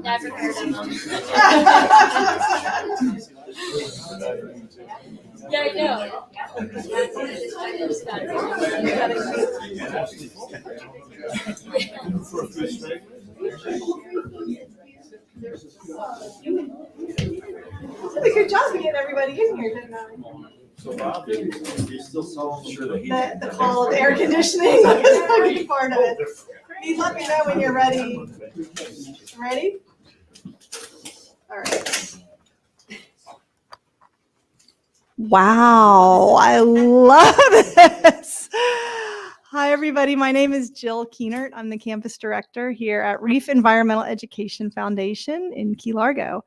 Never heard of them. Yeah, I know. Did a good job of getting everybody in here, didn't I? The call of air conditioning is a big part of it. Please let me know when you're ready. Ready? All right. Wow, I love this. Hi, everybody. My name is Jill Keenert. I'm the campus director here at Reef Environmental Education Foundation in Key Largo.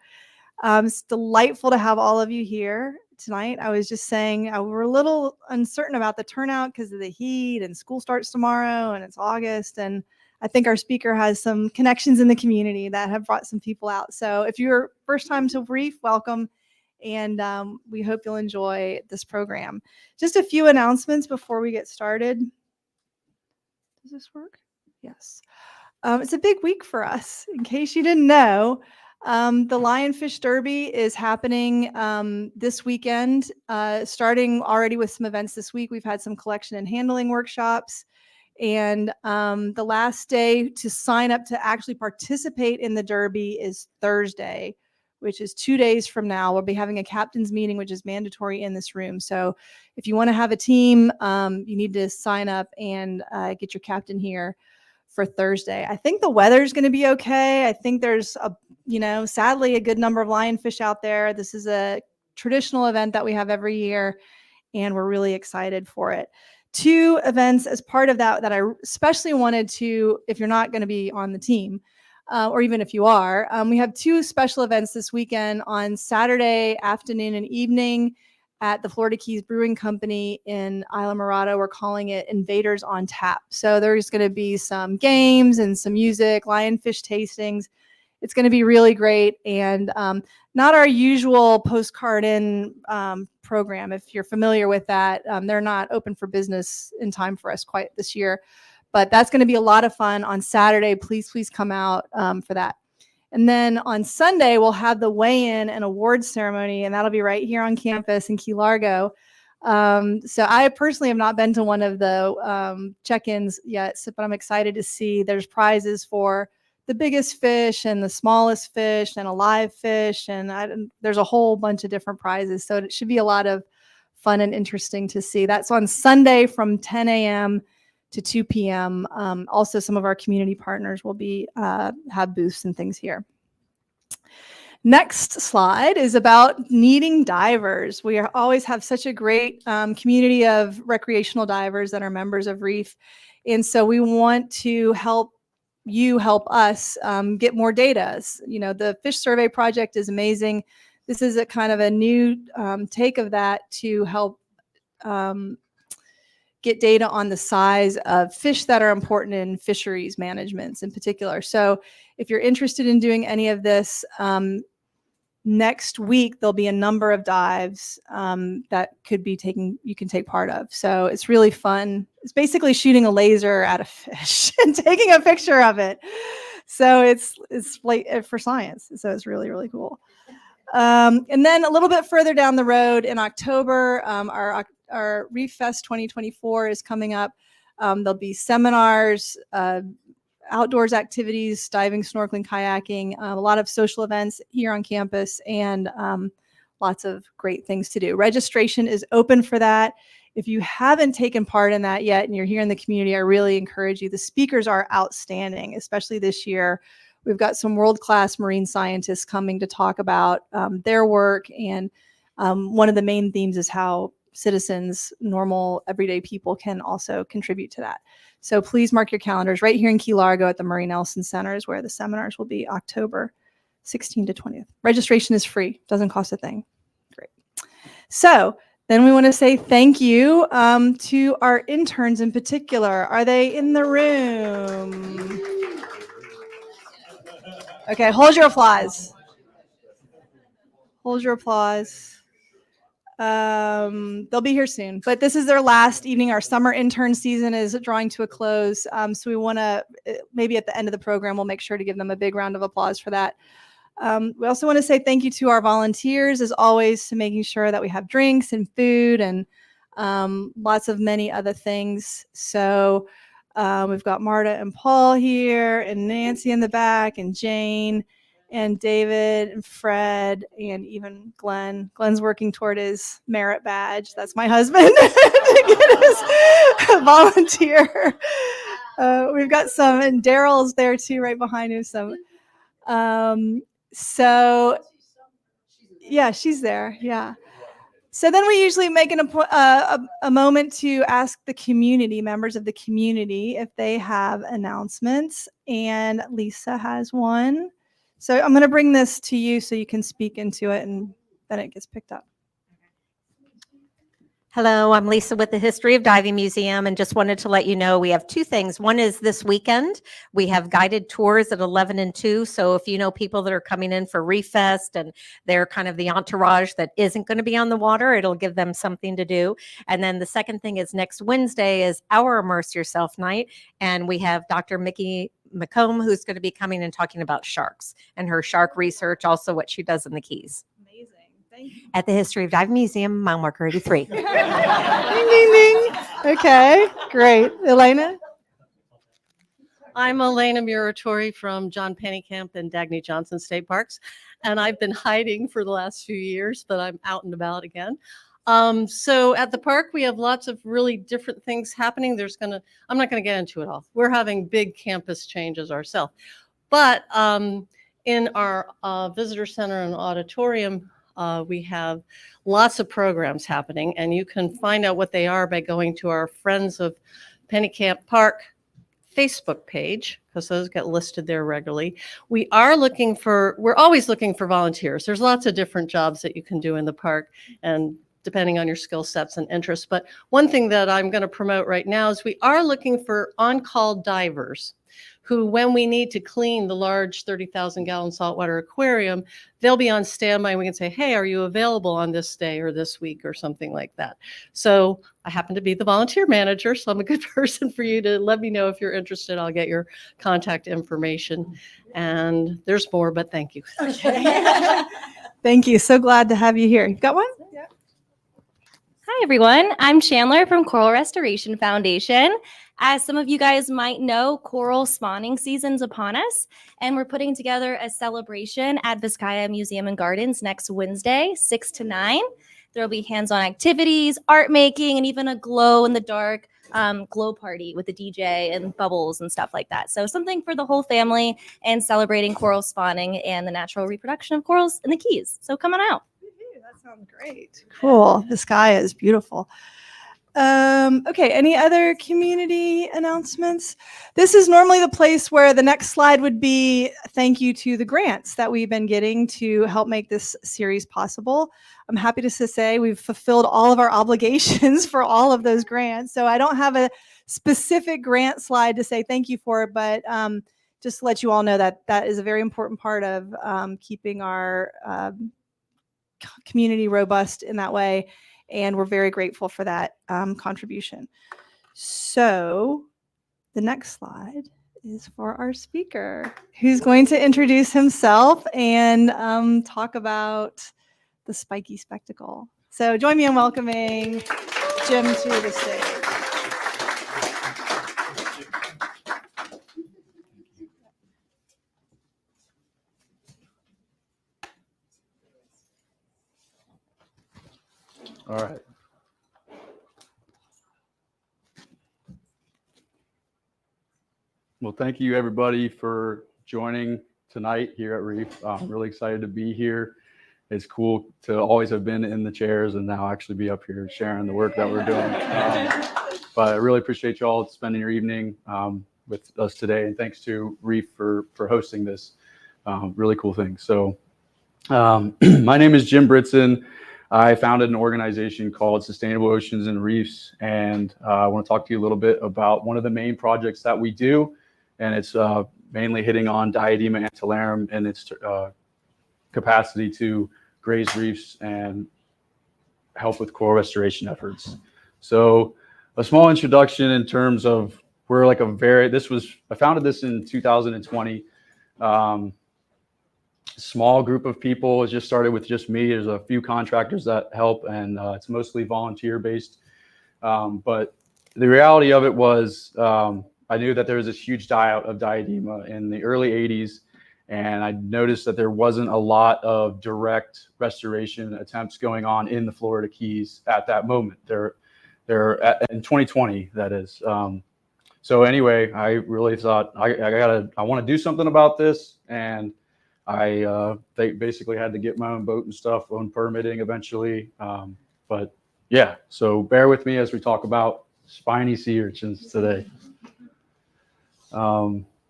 It's delightful to have all of you here tonight. I was just saying we're a little uncertain about the turnout because of the heat and school starts tomorrow and it's August. And I think our speaker has some connections in the community that have brought some people out. So if you're first time to Reef, welcome. And we hope you'll enjoy this program. Just a few announcements before we get started. Does this work? Yes. It's a big week for us. In case you didn't know, the Lionfish Derby is happening this weekend, starting already with some events this week. We've had some collection and handling workshops. And the last day to sign up to actually participate in the Derby is Thursday, which is 2 days from now. We'll be having a captain's meeting, which is mandatory in this room. So if you want to have a team, you need to sign up and get your captain here for Thursday. I think the weather's going to be okay. I think there's sadly a good number of lionfish out there. This is a traditional event that we have every year, and we're really excited for it. 2 events as part of that I especially wanted to, if you're not going to be on the team, or even if you are, we have 2 special events this weekend on Saturday afternoon and evening at the Florida Keys Brewing Company in Isla Morada. We're calling it Invaders on Tap. So there's going to be some games and some music, lionfish tastings. It's going to be really great, and not our usual postcard in program. If you're familiar with that, they're not open for business in time for us quite this year. But that's going to be a lot of fun on Saturday. Please come out for that. And then on Sunday, we'll have the weigh-in and awards ceremony, and that'll be right here on campus in Key Largo. So I personally have not been to one of the check-ins yet, but I'm excited to see there's prizes for the biggest fish and the smallest fish and a live fish. And there's a whole bunch of different prizes. So it should be a lot of fun and interesting to see. That's on Sunday from 10 a.m. to 2 p.m. Also, some of our community partners will be have booths and things here. Next slide is about needing divers. We always have such a great community of recreational divers that are members of Reef. And so we want to help us get more data. The Fish Survey Project is amazing. This is a kind of a new take of that to help get data on the size of fish that are important in fisheries managements in particular. So if you're interested in doing any of this, next week there'll be a number of dives that you can take part of. So it's really fun. It's basically shooting a laser at a fish and taking a picture of it. So it's like for science. So it's really, really cool. And then a little bit further down the road in October, our Reef Fest 2024 is coming up. There'll be seminars, outdoors activities, diving, snorkeling, kayaking, a lot of social events here on campus, and lots of great things to do. Registration is open for that. If you haven't taken part in that yet and you're here in the community, I really encourage you. The speakers are outstanding, especially this year. We've got some world-class marine scientists coming to talk about their work, and one of the main themes is how citizens, normal, everyday people can also contribute to that. So please mark your calendars. Right here in Key Largo at the Murray Nelson Center is where the seminars will be, October 16th to 20th. Registration is free, doesn't cost a thing. Great. So then we want to say thank you to our interns in particular. Are they in the room? Okay, hold your applause. Hold your applause. They'll be here soon, but this is their last evening. Our summer intern season is drawing to a close. So we want to, maybe at the end of the program, we'll make sure to give them a big round of applause for that. We also want to say thank you to our volunteers, as always, to making sure that we have drinks and food and lots of many other things. So we've got Marta and Paul here, and Nancy in the back, and Jane, and David, and Fred, and even Glenn. Glenn's working toward his merit badge. That's my husband to get his volunteer. We've got some, and Daryl's there too, right behind him. Some. So yeah, she's there. Yeah. So then we usually make a moment to ask the community, members of the community, if they have announcements. And Lisa has one. So I'm going to bring this to you so you can speak into it, and then it gets picked up. Hello, I'm Lisa with the History of Diving Museum, and just wanted to let you know we have two things. One is this weekend. We have guided tours at 11 and 2. So if you know people that are coming in for Reef Fest and they're kind of the entourage that isn't going to be on the water, it'll give them something to do. And then the second thing is next Wednesday is our Immerse Yourself night. And we have Dr. Mickey McComb, who's going to be coming and talking about sharks and her shark research, also what she does in the Keys. At the History of Diving Museum, mile marker 83. Ding, ding, ding. Okay, great. Elena? I'm Elena Muratori from John Pennycamp and Dagny Johnson State Parks, and I've been hiding for the last few years, but I'm out and about again. So at the park, we have lots of really different things happening. I'm not going to get into it all. We're having big campus changes ourselves, but in our visitor center and auditorium, we have lots of programs happening, and you can find out what they are by going to our Friends of Pennycamp Park Facebook page, because those get listed there regularly. We're always looking for volunteers. There's lots of different jobs that you can do in the park, and depending on your skill sets and interests. But one thing that I'm going to promote right now is we are looking for on-call divers who, when we need to clean the large 30,000-gallon saltwater aquarium, they'll be on standby, and we can say, hey, are you available on this day or this week or something like that. So I happen to be the volunteer manager, so I'm a good person for you to let me know if you're interested. I'll get your contact information. And there's more, but thank you. Okay. Thank you. So glad to have you here. You got one? Yeah. Hi, everyone. I'm Chandler from Coral Restoration Foundation. As some of you guys might know, coral spawning season's upon us, and we're putting together a celebration at Vizcaya Museum and Gardens next Wednesday, 6 to 9. There will be hands-on activities, art making, and even a glow-in-the-dark glow party with a DJ and bubbles and stuff like that. So something for the whole family and celebrating coral spawning and the natural reproduction of corals in the Keys. So come on out. That sounds great. Cool. The sky is beautiful. Okay, any other community announcements? This is normally the place where the next slide would be thank you to the grants that we've been getting to help make this series possible. I'm happy to say we've fulfilled all of our obligations for all of those grants. So I don't have a specific grant slide to say thank you for it, but just to let you all know that that is a very important part of keeping our community robust in that way. And we're very grateful for that contribution. So the next slide is for our speaker, who's going to introduce himself and talk about the Spiky spectacle. So join me in welcoming Jim to the stage. All right. Well, thank you everybody for joining tonight here at Reef. I'm really excited to be here. It's cool to always have been in the chairs and now actually be up here sharing the work that we're doing. But I really appreciate you all spending your evening with us today. And thanks to Reef for hosting this really cool thing. So my name is Jim Brittsan. I founded an organization called Sustainable Oceans and Reefs, and I want to talk to you a little bit about one of the main projects that we do, and it's mainly hitting on Diadema antillarum and its capacity to graze reefs and help with coral restoration efforts. So a small introduction in terms of we're like I founded this in 2020. Small group of people. It just started with just me. There's a few contractors that help, and it's mostly volunteer based. But the reality of it was I knew that there was this huge die out of Diadema in the early 80s. And I noticed that there wasn't a lot of direct restoration attempts going on in the Florida Keys at that moment. In 2020, that is. So anyway, I really thought I want to do something about this, and they basically had to get my own boat and stuff, own permitting eventually. But yeah, so bear with me as we talk about spiny sea urchins today.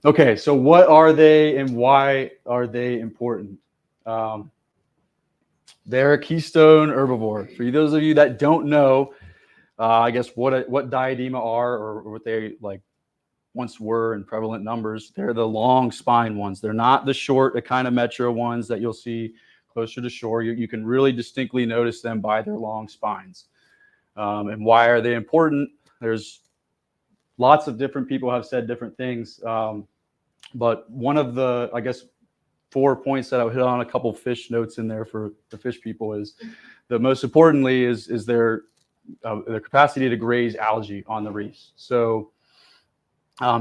Okay, so what are they and why are they important? They're a keystone herbivore. For those of you that don't know, I guess what Diadema are, or what they like once were in prevalent numbers, they're the long spine ones. They're not the short echinometra ones that you'll see closer to shore. You can really distinctly notice them by their long spines. And why are they important? There's lots of different people have said different things. But one of the, I guess, 4 points that I would hit on, a couple fish notes in there for the fish people, is the most importantly is their capacity to graze algae on the reefs. So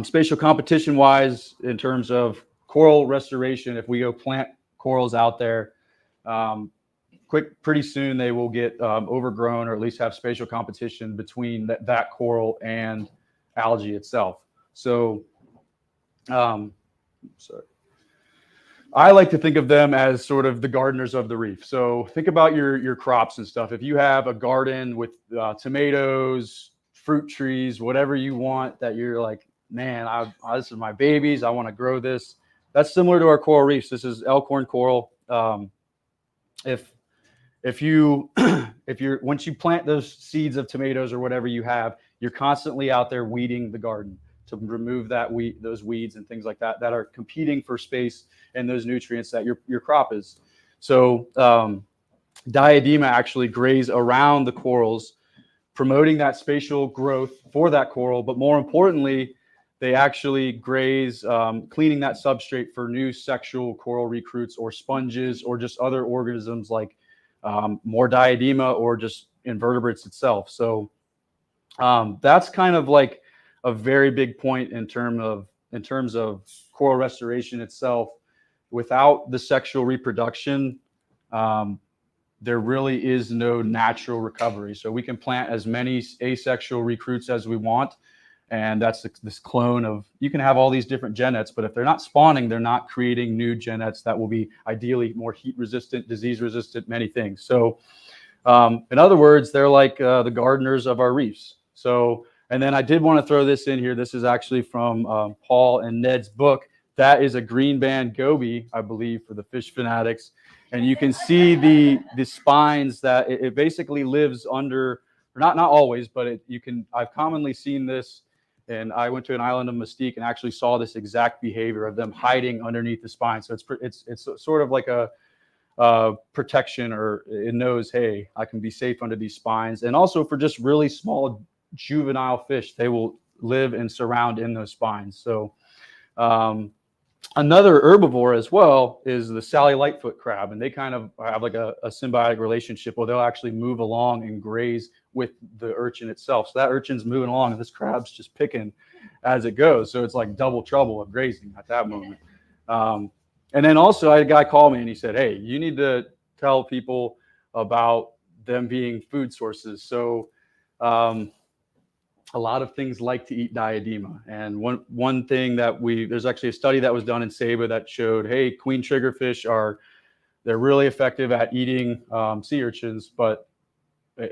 spatial competition wise, in terms of coral restoration, if we go plant corals out there, pretty soon they will get overgrown, or at least have spatial competition between that coral and algae itself. So I like to think of them as sort of the gardeners of the reef. So think about your crops and stuff. If you have a garden with tomatoes, fruit trees, whatever you want, that you're like, man, this is my babies, I want to grow this. That's similar to our coral reefs. This is elkhorn coral. If you're once you plant those seeds of tomatoes or whatever you have, you're constantly out there weeding the garden to remove those weeds and things like that are competing for space and those nutrients that your crop is. So Diadema actually graze around the corals, promoting that spatial growth for that coral. But more importantly, they actually graze, cleaning that substrate for new sexual coral recruits or sponges or just other organisms like more Diadema or just invertebrates itself. So that's kind of like a very big point in terms of coral restoration itself. Without the sexual reproduction, there really is no natural recovery. So we can plant as many asexual recruits as we want, and that's this clone of, you can have all these different genets, but if they're not spawning, they're not creating new genets that will be ideally more heat resistant, disease resistant, many things. So in other words, they're like the gardeners of our reefs. So, and then I did want to throw this in here. This is actually from Paul and Ned's book. That is a green band goby, I believe, for the fish fanatics. And you can see the spines that it basically lives under, or not always, but I've commonly seen this. And I went to an island of Mystique and actually saw this exact behavior of them hiding underneath the spine. So it's sort of like a protection, or it knows, hey, I can be safe under these spines. And also for just really small juvenile fish, they will live and surround in those spines. So another herbivore as well is the Sally Lightfoot crab, and they kind of have like a symbiotic relationship where they'll actually move along and graze with the urchin itself. So that urchin's moving along and this crab's just picking as it goes. So it's like double trouble of grazing at that moment. And then also I had a guy call me and he said, hey, you need to tell people about them being food sources. So a lot of things like to eat Diadema. And one thing that there's actually a study that was done in Saba that showed, hey, queen triggerfish they're really effective at eating sea urchins, but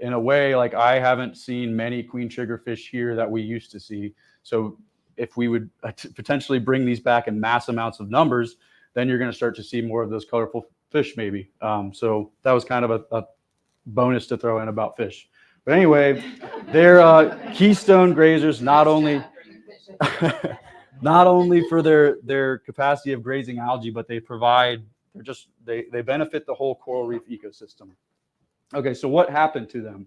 in a way, like I haven't seen many queen triggerfish here that we used to see. So if we would potentially bring these back in mass amounts of numbers, then you're going to start to see more of those colorful fish maybe. So that was kind of a bonus to throw in about fish. But anyway, they're keystone grazers, not only for their capacity of grazing algae, but they benefit the whole coral reef ecosystem. Okay, so what happened to them?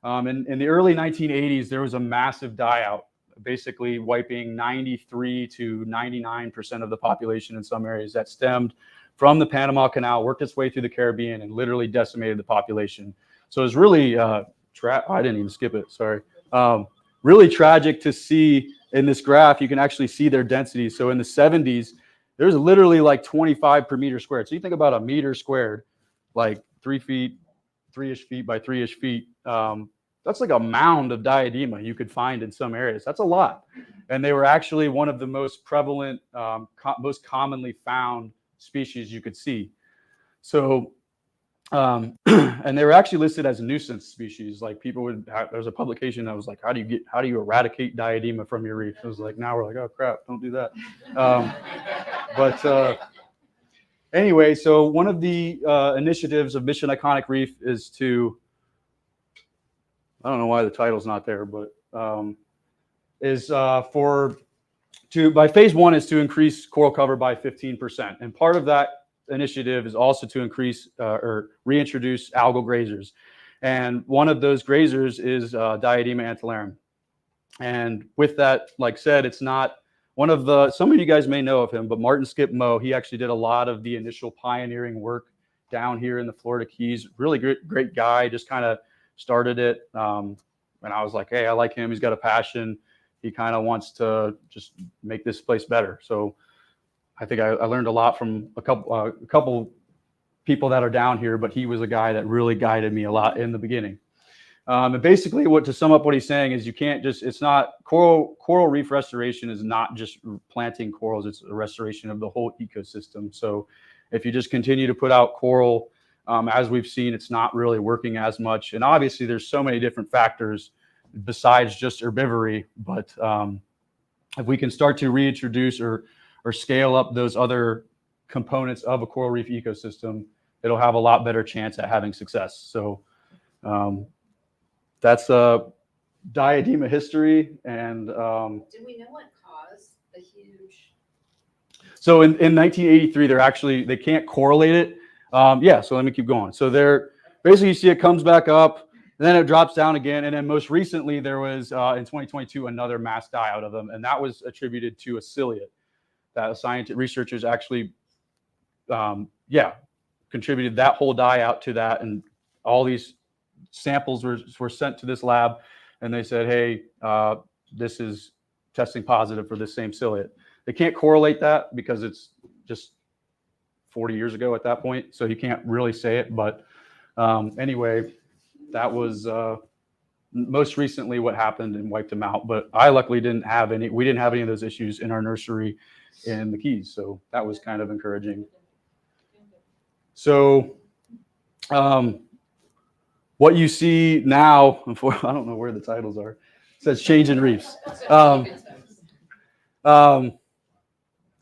In the early 1980s, there was a massive die-out, basically wiping 93 to 99% of the population in some areas that stemmed from the Panama Canal, worked its way through the Caribbean, and literally decimated the population. So it was really, I didn't even skip it, sorry. Really tragic to see in this graph. You can actually see their density. So in the 70s, there's literally like 25 per meter squared. So you think about a meter squared, like 3 feet, 3-ish feet by 3-ish feet. That's like a mound of Diadema you could find in some areas. That's a lot. And they were actually one of the most prevalent, most commonly found species you could see. So, and they were actually listed as a nuisance species. Like people would, there was a publication that was like, how do you eradicate Diadema from your reef? It was like, now we're like, oh crap, don't do that. Anyway, so one of the initiatives of Mission Iconic Reef is to, I don't know why the title's not there, but by phase 1 is to increase coral cover by 15%. And part of that initiative is also to increase or reintroduce algal grazers. And one of those grazers is Diadema antillarum. And with that, like said, it's not one of the, some of you guys may know of him, but Martin Skip Moe, he actually did a lot of the initial pioneering work down here in the Florida Keys. Really great guy, just kind of started it. And I was like, hey, I like him. He's got a passion. He kind of wants to just make this place better. So I think I learned a lot from a couple people that are down here, but he was a guy that really guided me a lot in the beginning. And basically to sum up what he's saying is you can't just, it's not, coral reef restoration is not just planting corals, it's a restoration of the whole ecosystem. So if you just continue to put out coral, as we've seen, it's not really working as much. And obviously there's so many different factors besides just herbivory, but if we can start to reintroduce or scale up those other components of a coral reef ecosystem, it'll have a lot better chance at having success. So that's Diadema history. And do we know what caused the huge? So in 1983, they can't correlate it. Yeah, so let me keep going. So basically you see it comes back up, and then it drops down again. And then most recently there was in 2022 another mass die out of them, and that was attributed to a ciliate. That researchers actually, contributed that whole die out to that, and all these samples were sent to this lab, and they said, hey, this is testing positive for this same ciliate. They can't correlate that because it's just 40 years ago at that point, so you can't really say it. But anyway, that was most recently what happened and wiped them out. But I luckily didn't have any. We didn't have any of those issues in our nursery in the Keys, so that was kind of encouraging. So what you see now, I don't know where the titles are. It says Change in Reefs.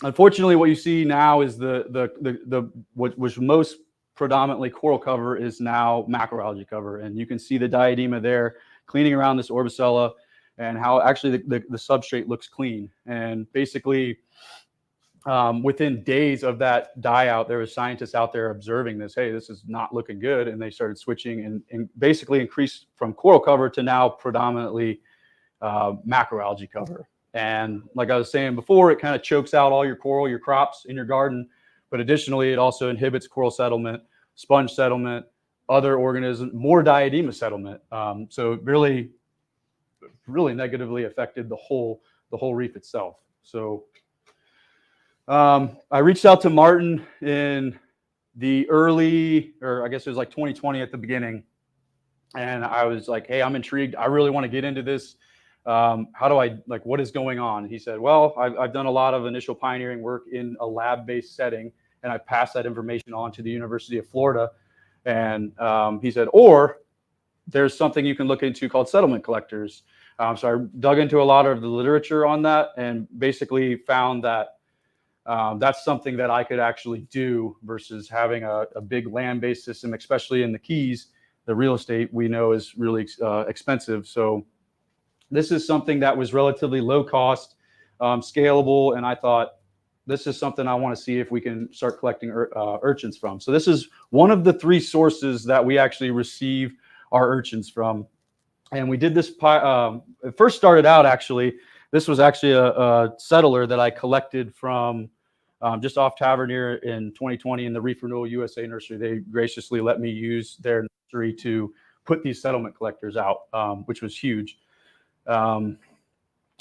Unfortunately, what you see now is what was most predominantly coral cover is now macroalgae cover, and you can see the Diadema there cleaning around this orbicella, and how actually the substrate looks clean. And basically, within days of that die out, there were scientists out there observing this. Hey, this is not looking good, and they started switching and basically increased from coral cover to now predominantly macroalgae cover. And like I was saying before, it kind of chokes out all your coral, your crops in your garden. But additionally, it also inhibits coral settlement, sponge settlement, other organisms, more Diadema settlement. So it really negatively affected the whole reef itself. So I reached out to Martin in the early, or I guess it was like 2020 at the beginning. And I was like, hey, I'm intrigued. I really want to get into this. How do I, what is going on? He said, well, I've done a lot of initial pioneering work in a lab-based setting, and I passed that information on to the University of Florida. And he said, or there's something you can look into called settlement collectors. So I dug into a lot of the literature on that and basically found that that's something that I could actually do versus having a big land-based system, especially in the Keys. The real estate we know is really expensive. So this is something that was relatively low cost, scalable, and I thought this is something I want to see if we can start collecting urchins from. So this is one of the 3 sources that we actually receive our urchins from. And we did this, it first started out actually, this was actually a settler that I collected from just off Tavernier in 2020 in the Reef Renewal USA nursery. They graciously let me use their nursery to put these settlement collectors out, which was huge.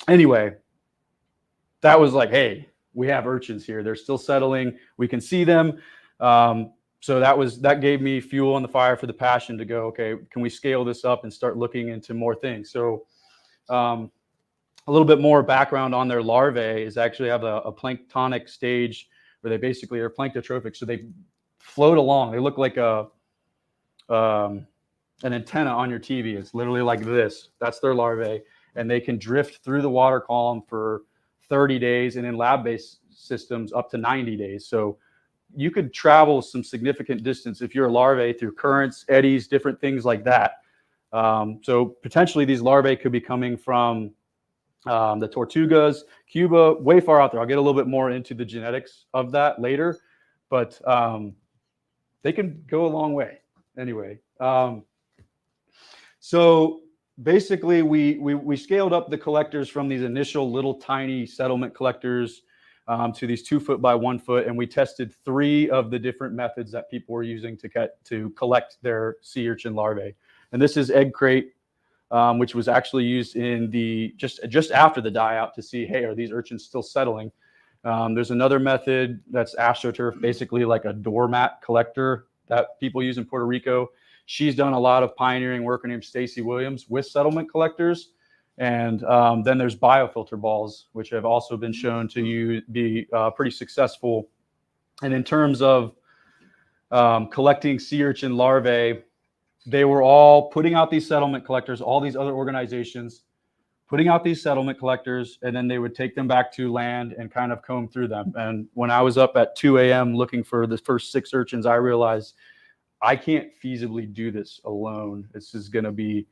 Anyway, that was like, hey, we have urchins here. They're still settling. We can see them. So that gave me fuel on the fire for the passion to go, okay, can we scale this up and start looking into more things? So a little bit more background on their larvae is actually have a planktonic stage where they basically are planktotrophic. So they float along. They look like an antenna on your TV. It's literally like this. That's their larvae. And they can drift through the water column for 30 days and in lab-based systems up to 90 days. So you could travel some significant distance if you're a larvae through currents, eddies, different things like that. So potentially these larvae could be coming from the Tortugas, Cuba, way far out there. I'll get a little bit more into the genetics of that later, but they can go a long way anyway. So basically we scaled up the collectors from these initial little tiny settlement collectors to these 2 foot by 1 foot, and we tested 3 of the different methods that people were using to collect their sea urchin larvae. And this is egg crate, which was actually used in the just after the die out to see, hey, are these urchins still settling? There's another method that's astroturf, basically like a doormat collector that people use in Puerto Rico. She's done a lot of pioneering work. Her name's Stacy Williams with settlement collectors. And then there's biofilter balls, which have also been shown to be pretty successful. And in terms of collecting sea urchin larvae, they were all putting out these settlement collectors, all these other organizations, putting out these settlement collectors, and then they would take them back to land and kind of comb through them. And when I was up at 2 a.m. looking for the first 6 urchins, I realized I can't feasibly do this alone. This is going to be,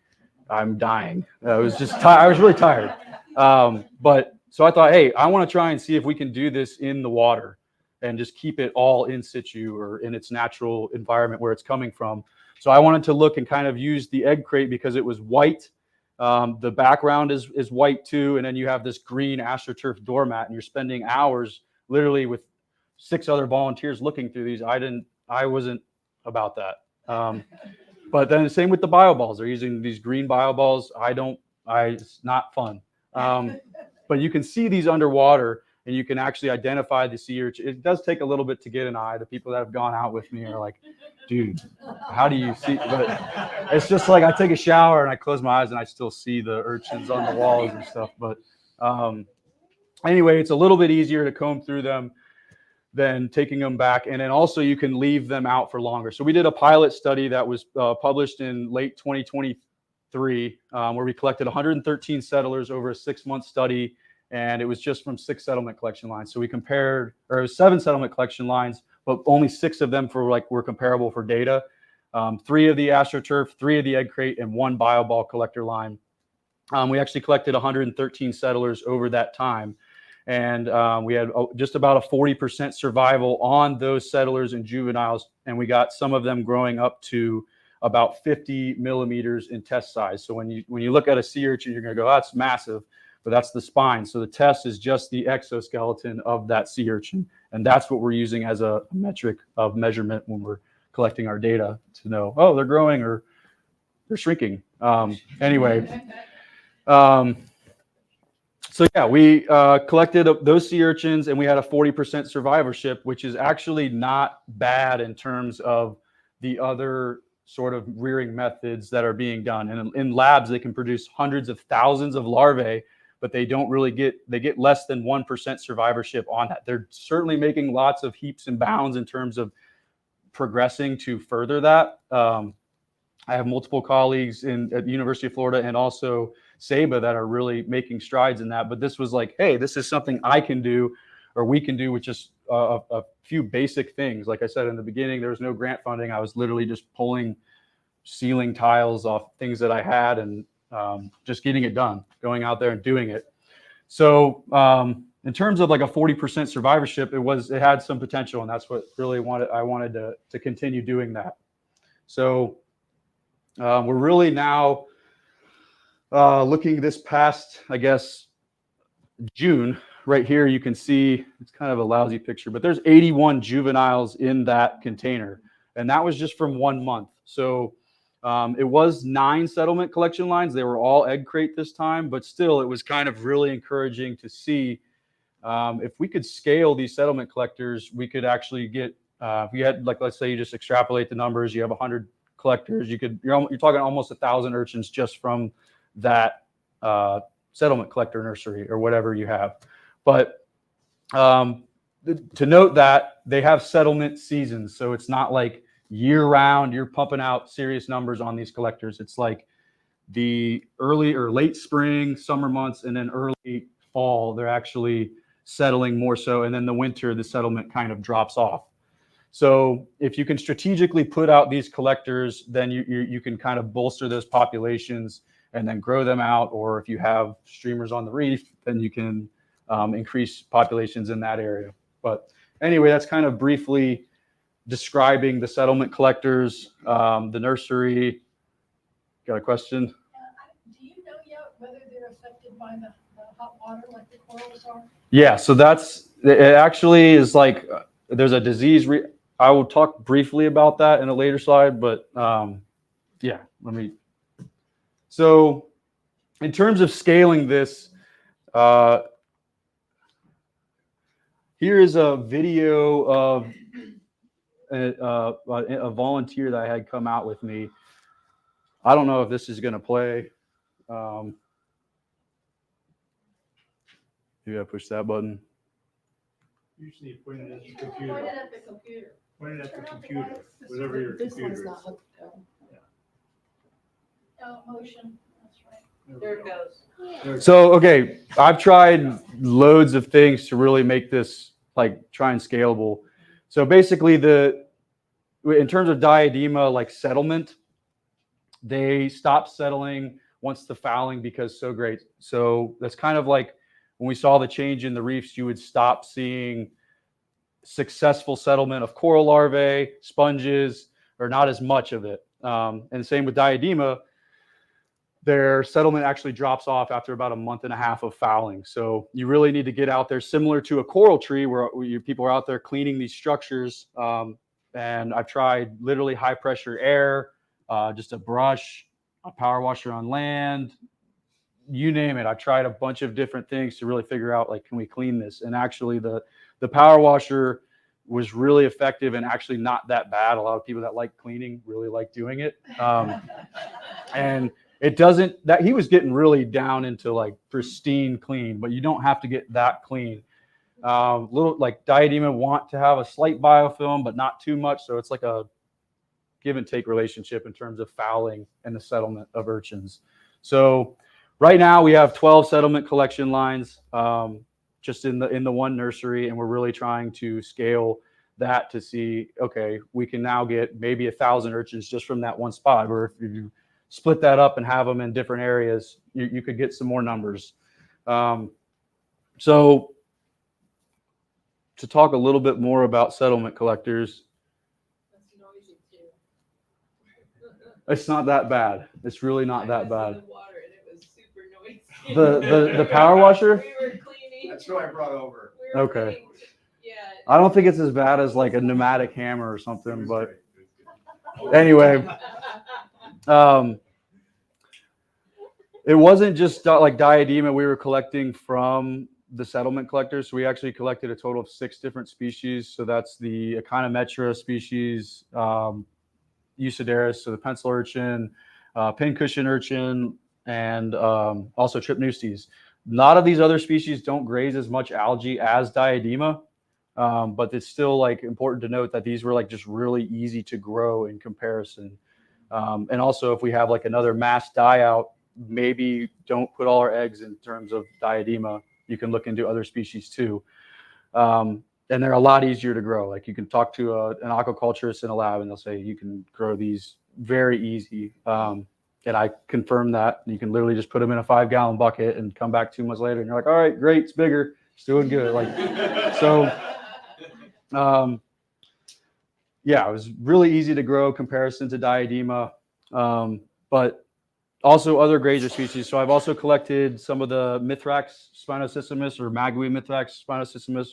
I'm dying. I was just I was really tired. But so I thought, hey, I want to try and see if we can do this in the water and just keep it all in situ or in its natural environment where it's coming from. So I wanted to look and kind of use the egg crate because it was white. The background is white too. And then you have this green astroturf doormat and you're spending hours literally with 6 other volunteers looking through these. I wasn't about that. But then the same with the bio balls. They're using these green bio balls. It's not fun. But you can see these underwater and you can actually identify the sea urchin. It does take a little bit to get an eye. The people that have gone out with me are like, dude, how do you see? But it's just like I take a shower and I close my eyes and I still see the urchins on the walls and stuff. But anyway, it's a little bit easier to comb through them than taking them back. And then also you can leave them out for longer. So we did a pilot study that was published in late 2023 where we collected 113 settlers over a 6-month study. And it was just from 6 settlement collection lines. So we compared, or it was 7 settlement collection lines, but only 6 of them were comparable for data. 3 of the astroturf, 3 of the egg crate, and 1 bioball collector line. We actually collected 113 settlers over that time. And we had just about a 40% survival on those settlers and juveniles. And we got some of them growing up to about 50 millimeters in test size. So when you look at a sea urchin, you're going to go, oh, that's massive. But that's the spine. So the test is just the exoskeleton of that sea urchin. And that's what we're using as a metric of measurement when we're collecting our data to know, oh, they're growing or they're shrinking. Anyway. So yeah, we collected those sea urchins and we had a 40% survivorship, which is actually not bad in terms of the other sort of rearing methods that are being done. And in labs, they can produce hundreds of thousands of larvae, but they get less than 1% survivorship on that. They're certainly making lots of heaps and bounds in terms of progressing to further that. I have multiple colleagues at the University of Florida and also SEBA that are really making strides in that. But this was like, hey, this is something I can do or we can do with just a few basic things. Like I said in the beginning, there was no grant funding. I was literally just pulling ceiling tiles off things that I had and just getting it done, going out there and doing it. So in terms of like a 40% survivorship, it had some potential, and that's what really I wanted to continue doing that. So we're really now looking this past, I guess, June. Right here, you can see it's kind of a lousy picture, but there's 81 juveniles in that container, and that was just from 1 month. So it was 9 settlement collection lines. They were all egg crate this time, but still, it was kind of really encouraging to see if we could scale these settlement collectors. We could actually get if you had, like, let's say you just extrapolate the numbers, you have 100 collectors, you're talking almost 1,000 urchins just from that settlement collector nursery or whatever you have. But to note that they have settlement seasons, so it's not like year round you're pumping out serious numbers on these collectors. It's like the early or late spring, summer months, and then early fall, they're actually settling more so, and then the winter, the settlement kind of drops off. So if you can strategically put out these collectors, then you can kind of bolster those populations and then grow them out. Or if you have streamers on the reef, then you can increase populations in that area. But anyway, that's kind of briefly describing the settlement collectors, the nursery. Got a question? Do you know yet whether they're affected by the hot water like the corals are? Yeah, so it actually is like there's a disease. I will talk briefly about that in a later slide, but yeah, so in terms of scaling this, here is a video of a volunteer that I had come out with me. I don't know if this is going to play. Maybe I push that button. Usually point it at the computer. Point it at the computer. Point it at the computer, whatever your This computer one's is. not hooked though. Yeah. Motion, that's right. There it goes. There it So, okay, I've tried loads of things to really make this like try and scalable. So basically in terms of Diadema, like settlement, they stopped settling once the fouling because so great. So that's kind of like when we saw the change in the reefs, you would stop seeing successful settlement of coral larvae, sponges, or not as much of it. And same with Diadema, their settlement actually drops off after about a month and a half of fouling. So you really need to get out there, similar to a coral tree where people are out there cleaning these structures. And I've tried literally high pressure air, just a brush, a power washer on land, you name it. I've tried a bunch of different things to really figure out, like, can we clean this? And actually the power washer was really effective and actually not that bad. A lot of people that like cleaning really like doing it. And it doesn't, that he was getting really down into like pristine clean, but you don't have to get that clean. Little like Diadema want to have a slight biofilm, but not too much. So it's like a give and take relationship in terms of fouling and the settlement of urchins. So right now we have 12 settlement collection lines just in the one nursery, and we're really trying to scale that to see, okay, we can now get maybe 1,000 urchins just from that one spot, or if you split that up and have them in different areas, you could get some more numbers. So to talk a little bit more about settlement collectors, That's noisy too. it's not that bad. It's really not that bad. The water and it was super noisy. The power washer? We were cleaning. That's what I brought over. We were Okay. cleaning. Yeah. I don't think it's as bad as like a pneumatic hammer or something, but anyway, it wasn't just like Diadema we were collecting from the settlement collectors. So we actually collected a total of 6 different species. So that's the Echinometra species, Eusideris, so the pencil urchin, pincushion urchin, and also Trypnustes. A lot of these other species don't graze as much algae as Diadema, but it's still like important to note that these were like just really easy to grow in comparison. And also if we have like another mass die out, maybe don't put all our eggs in terms of Diadema. You can look into other species too. And they're a lot easier to grow. Like you can talk to an aquaculturist in a lab and they'll say you can grow these very easy. And I confirm that. You can literally just put them in a 5-gallon bucket and come back 2 months later and you're like, all right, great, it's bigger. It's doing good. Like, so, yeah, it was really easy to grow comparison to Diadema, but also other grazer species. So I've also collected some of the Mithrax spinosystemus or Magui Mithrax spinosystemus,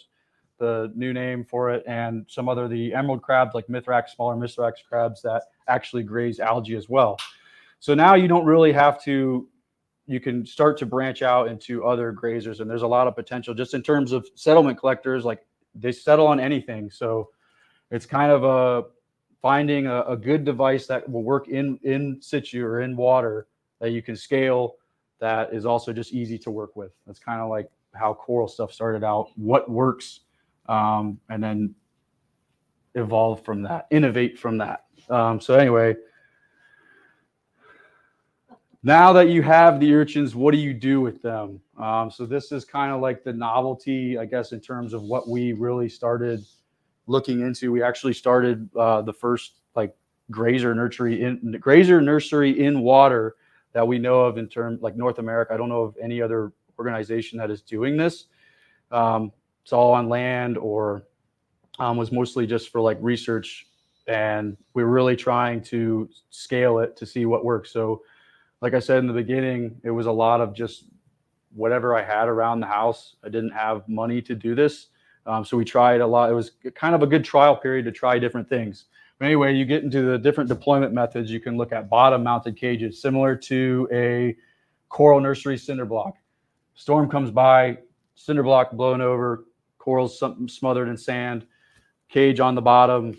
the new name for it, and some other the emerald crabs like Mithrax, smaller Mithrax crabs that actually graze algae as well. So now you don't really have to, you can start to branch out into other grazers, and there's a lot of potential just in terms of settlement collectors. Like they settle on anything. So it's kind of finding a good device that will work in situ or in water that you can scale, that is also just easy to work with. That's kind of like how coral stuff started out, what works, and then evolve from that, innovate from that. So anyway, now that you have the urchins, what do you do with them? So this is kind of like the novelty, I guess, in terms of what we really started looking into. We actually started the first like grazer nursery in water that we know of in terms like North America. I don't know of any other organization that is doing this. It's all on land or was mostly just for like research, and we're really trying to scale it to see what works. So like I said in the beginning, it was a lot of just whatever I had around the house. I didn't have money to do this. So we tried a lot. It was kind of a good trial period to try different things. But anyway, you get into the different deployment methods. You can look at bottom mounted cages, similar to a coral nursery cinder block. Storm comes by, cinder block blown over, corals smothered in sand, cage on the bottom,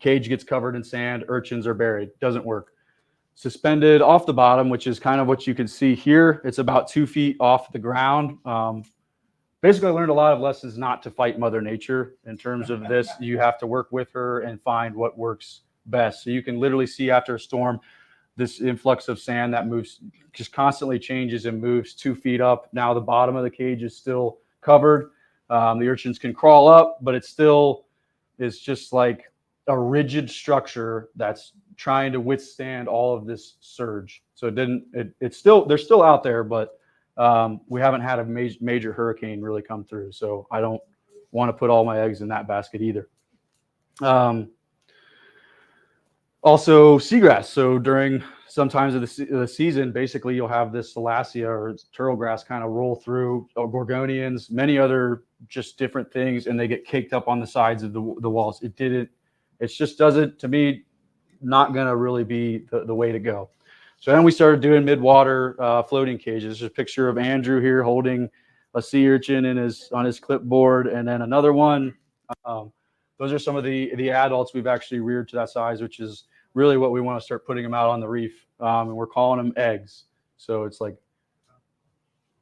cage gets covered in sand, urchins are buried. Doesn't work. Suspended off the bottom, which is kind of what you can see here. It's about 2 feet off the ground. Basically, I learned a lot of lessons not to fight Mother Nature in terms of this. You have to work with her and find what works best. So you can literally see after a storm, this influx of sand that moves, just constantly changes and moves 2 feet up. Now the bottom of the cage is still covered. The urchins can crawl up, but it still is just like a rigid structure that's trying to withstand all of this surge. So they're still out there, but we haven't had a major hurricane really come through. So I don't want to put all my eggs in that basket either. Also seagrass. So during sometimes of the season, basically you'll have this Salacia or turtle grass kind of roll through, or gorgonians, many other just different things, and they get caked up on the sides of the walls. It just doesn't, to me, not going to really be the way to go. So then we started doing mid-water floating cages. There's a picture of Andrew here holding a sea urchin on his clipboard, and then another one. Those are some of the adults we've actually reared to that size, which is really what we want to start putting them out on the reef. And we're calling them eggs. So it's like,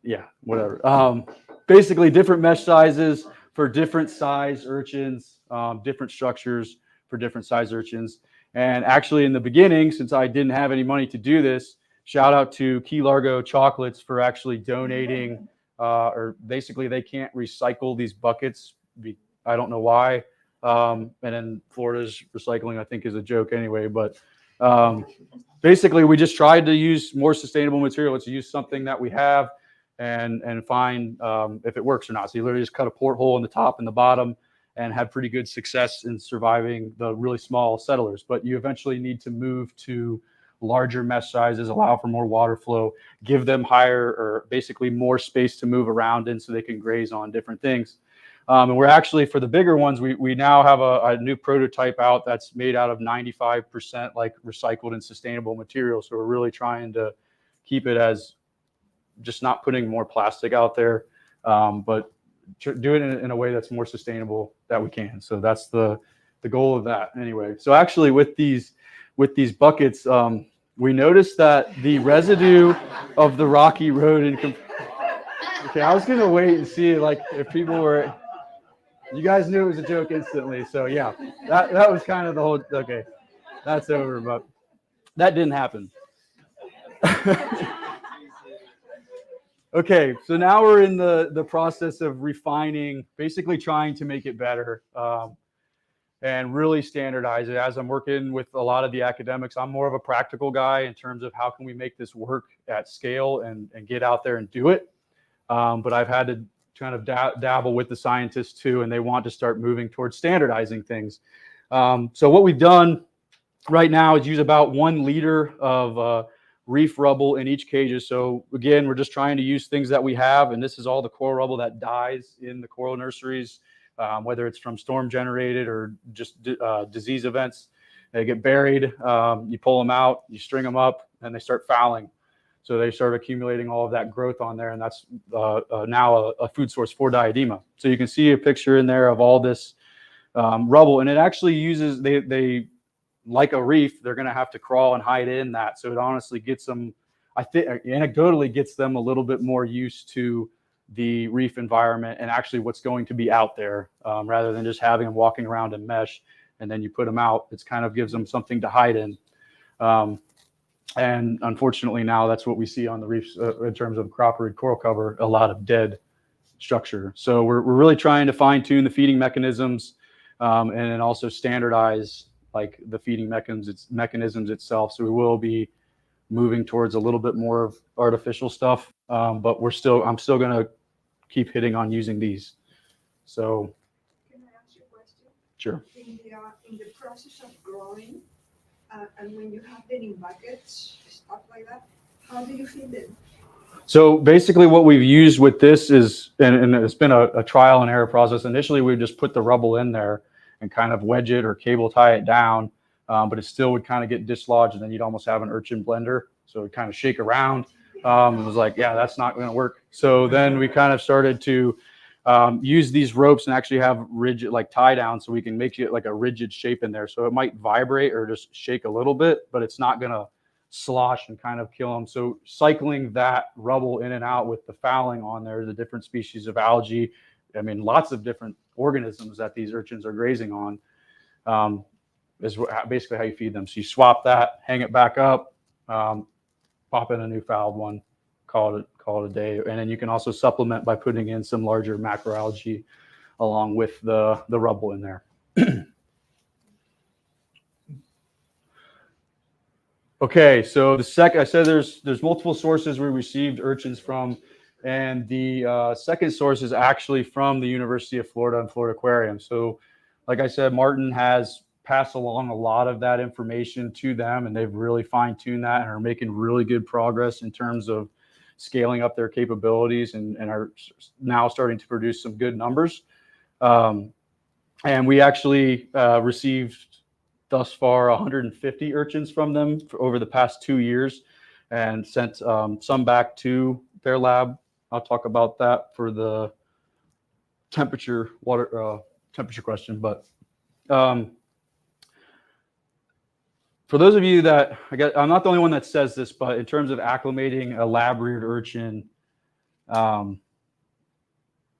yeah, whatever. Basically different mesh sizes for different size urchins, different structures for different size urchins. And actually in the beginning, since I didn't have any money to do this, shout out to Key Largo Chocolates for actually donating, or basically they can't recycle these buckets. I don't know why. And then Florida's recycling, I think, is a joke anyway. But basically we just tried to use more sustainable material. Let's use something that we have and find if it works or not. So you literally just cut a porthole in the top and the bottom, and had pretty good success in surviving the really small settlers. But you eventually need to move to larger mesh sizes, allow for more water flow, give them higher or basically more space to move around in so they can graze on different things. And we're actually, for the bigger ones, we now have a new prototype out that's made out of 95% like recycled and sustainable material. So we're really trying to keep it as just not putting more plastic out there, but do it in a way that's more sustainable that we can. So that's the goal of that anyway. So actually with these buckets, we noticed that the residue of the rocky road okay, I was going to wait and see like if people were, you guys knew it was a joke instantly. So yeah, that was kind of the whole, okay, that's over, but that didn't happen. Okay, so now we're in the process of refining, basically trying to make it better and really standardize it. As I'm working with a lot of the academics, I'm more of a practical guy in terms of how can we make this work at scale and get out there and do it. But I've had to kind of dabble with the scientists too, and they want to start moving towards standardizing things. So what we've done right now is use about 1 liter of reef rubble in each cages. So again, we're just trying to use things that we have, and this is all the coral rubble that dies in the coral nurseries, whether it's from storm generated or just disease events. They get buried, you pull them out, you string them up, and they start fouling. So they start accumulating all of that growth on there, and that's now a food source for Diadema. So you can see a picture in there of all this rubble, and it actually uses, they like a reef, they're going to have to crawl and hide in that. So it honestly gets them, I think, anecdotally gets them a little bit more used to the reef environment and actually what's going to be out there, rather than just having them walking around in mesh and then you put them out. It's kind of gives them something to hide in. And unfortunately now that's what we see on the reefs in terms of croppered coral cover, a lot of dead structure. So we're really trying to fine tune the feeding mechanisms, and then also standardize like the feeding mechanisms itself. So we will be moving towards a little bit more of artificial stuff, but I'm still going to keep hitting on using these. So, can I ask you a question? Sure. In the process of growing, and when you have them in buckets, stuff like that, how do you feed them? So basically what we've used with this is, and it's been a trial and error process. Initially, we just put the rubble in there and kind of wedge it or cable tie it down, but it still would kind of get dislodged, and then you'd almost have an urchin blender. So it would kind of shake around. It was like, yeah, that's not going to work. So then we kind of started to use these ropes and actually have rigid, like tie down, so we can make it like a rigid shape in there. So it might vibrate or just shake a little bit, but it's not going to slosh and kind of kill them. So cycling that rubble in and out with the fouling on there, the different species of algae, I mean, lots of different organisms that these urchins are grazing on, is basically how you feed them. So you swap that, hang it back up, pop in a new fouled one, call it a day. And then you can also supplement by putting in some larger macroalgae along with the rubble in there. Okay, so I said there's multiple sources we received urchins from, and the second source is actually from the University of Florida and Florida Aquarium. So like I said, Martin has passed along a lot of that information to them, and they've really fine-tuned that and are making really good progress in terms of scaling up their capabilities, and are now starting to produce some good numbers. And we actually received thus far 150 urchins from them over the past 2 years, and sent some back to their lab. I'll talk about that for the temperature question. But for those of you that, I'm not the only one that says this, but in terms of acclimating a lab-reared urchin,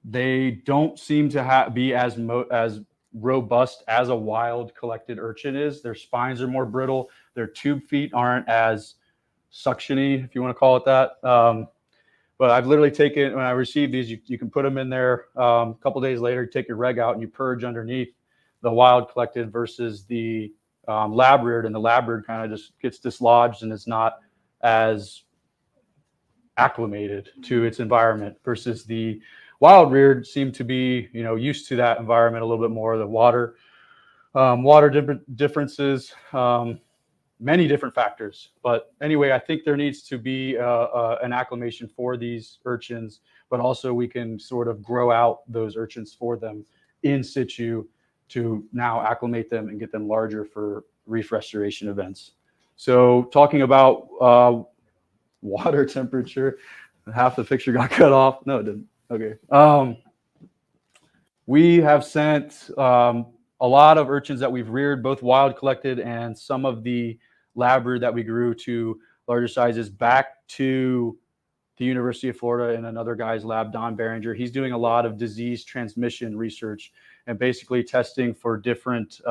they don't seem to be as robust as a wild collected urchin is. Their spines are more brittle. Their tube feet aren't as suctiony, if you want to call it that. But I've literally taken, when I received these, you can put them in there. A couple days later, you take your reg out and you purge underneath the wild collected versus the lab reared, and the lab reared kind of just gets dislodged and is not as acclimated to its environment, versus the wild reared seem to be, used to that environment a little bit more. The water differences, many different factors. But anyway, I think there needs to be an acclimation for these urchins, but also we can sort of grow out those urchins for them in situ to now acclimate them and get them larger for reef restoration events. So talking about water temperature, half the picture got cut off. No, it didn't. Okay. We have sent a lot of urchins that we've reared, both wild collected and some of the lab reared that we grew to larger sizes, back to the University of Florida in another guy's lab, Don Behringer. He's doing a lot of disease transmission research and basically testing for different,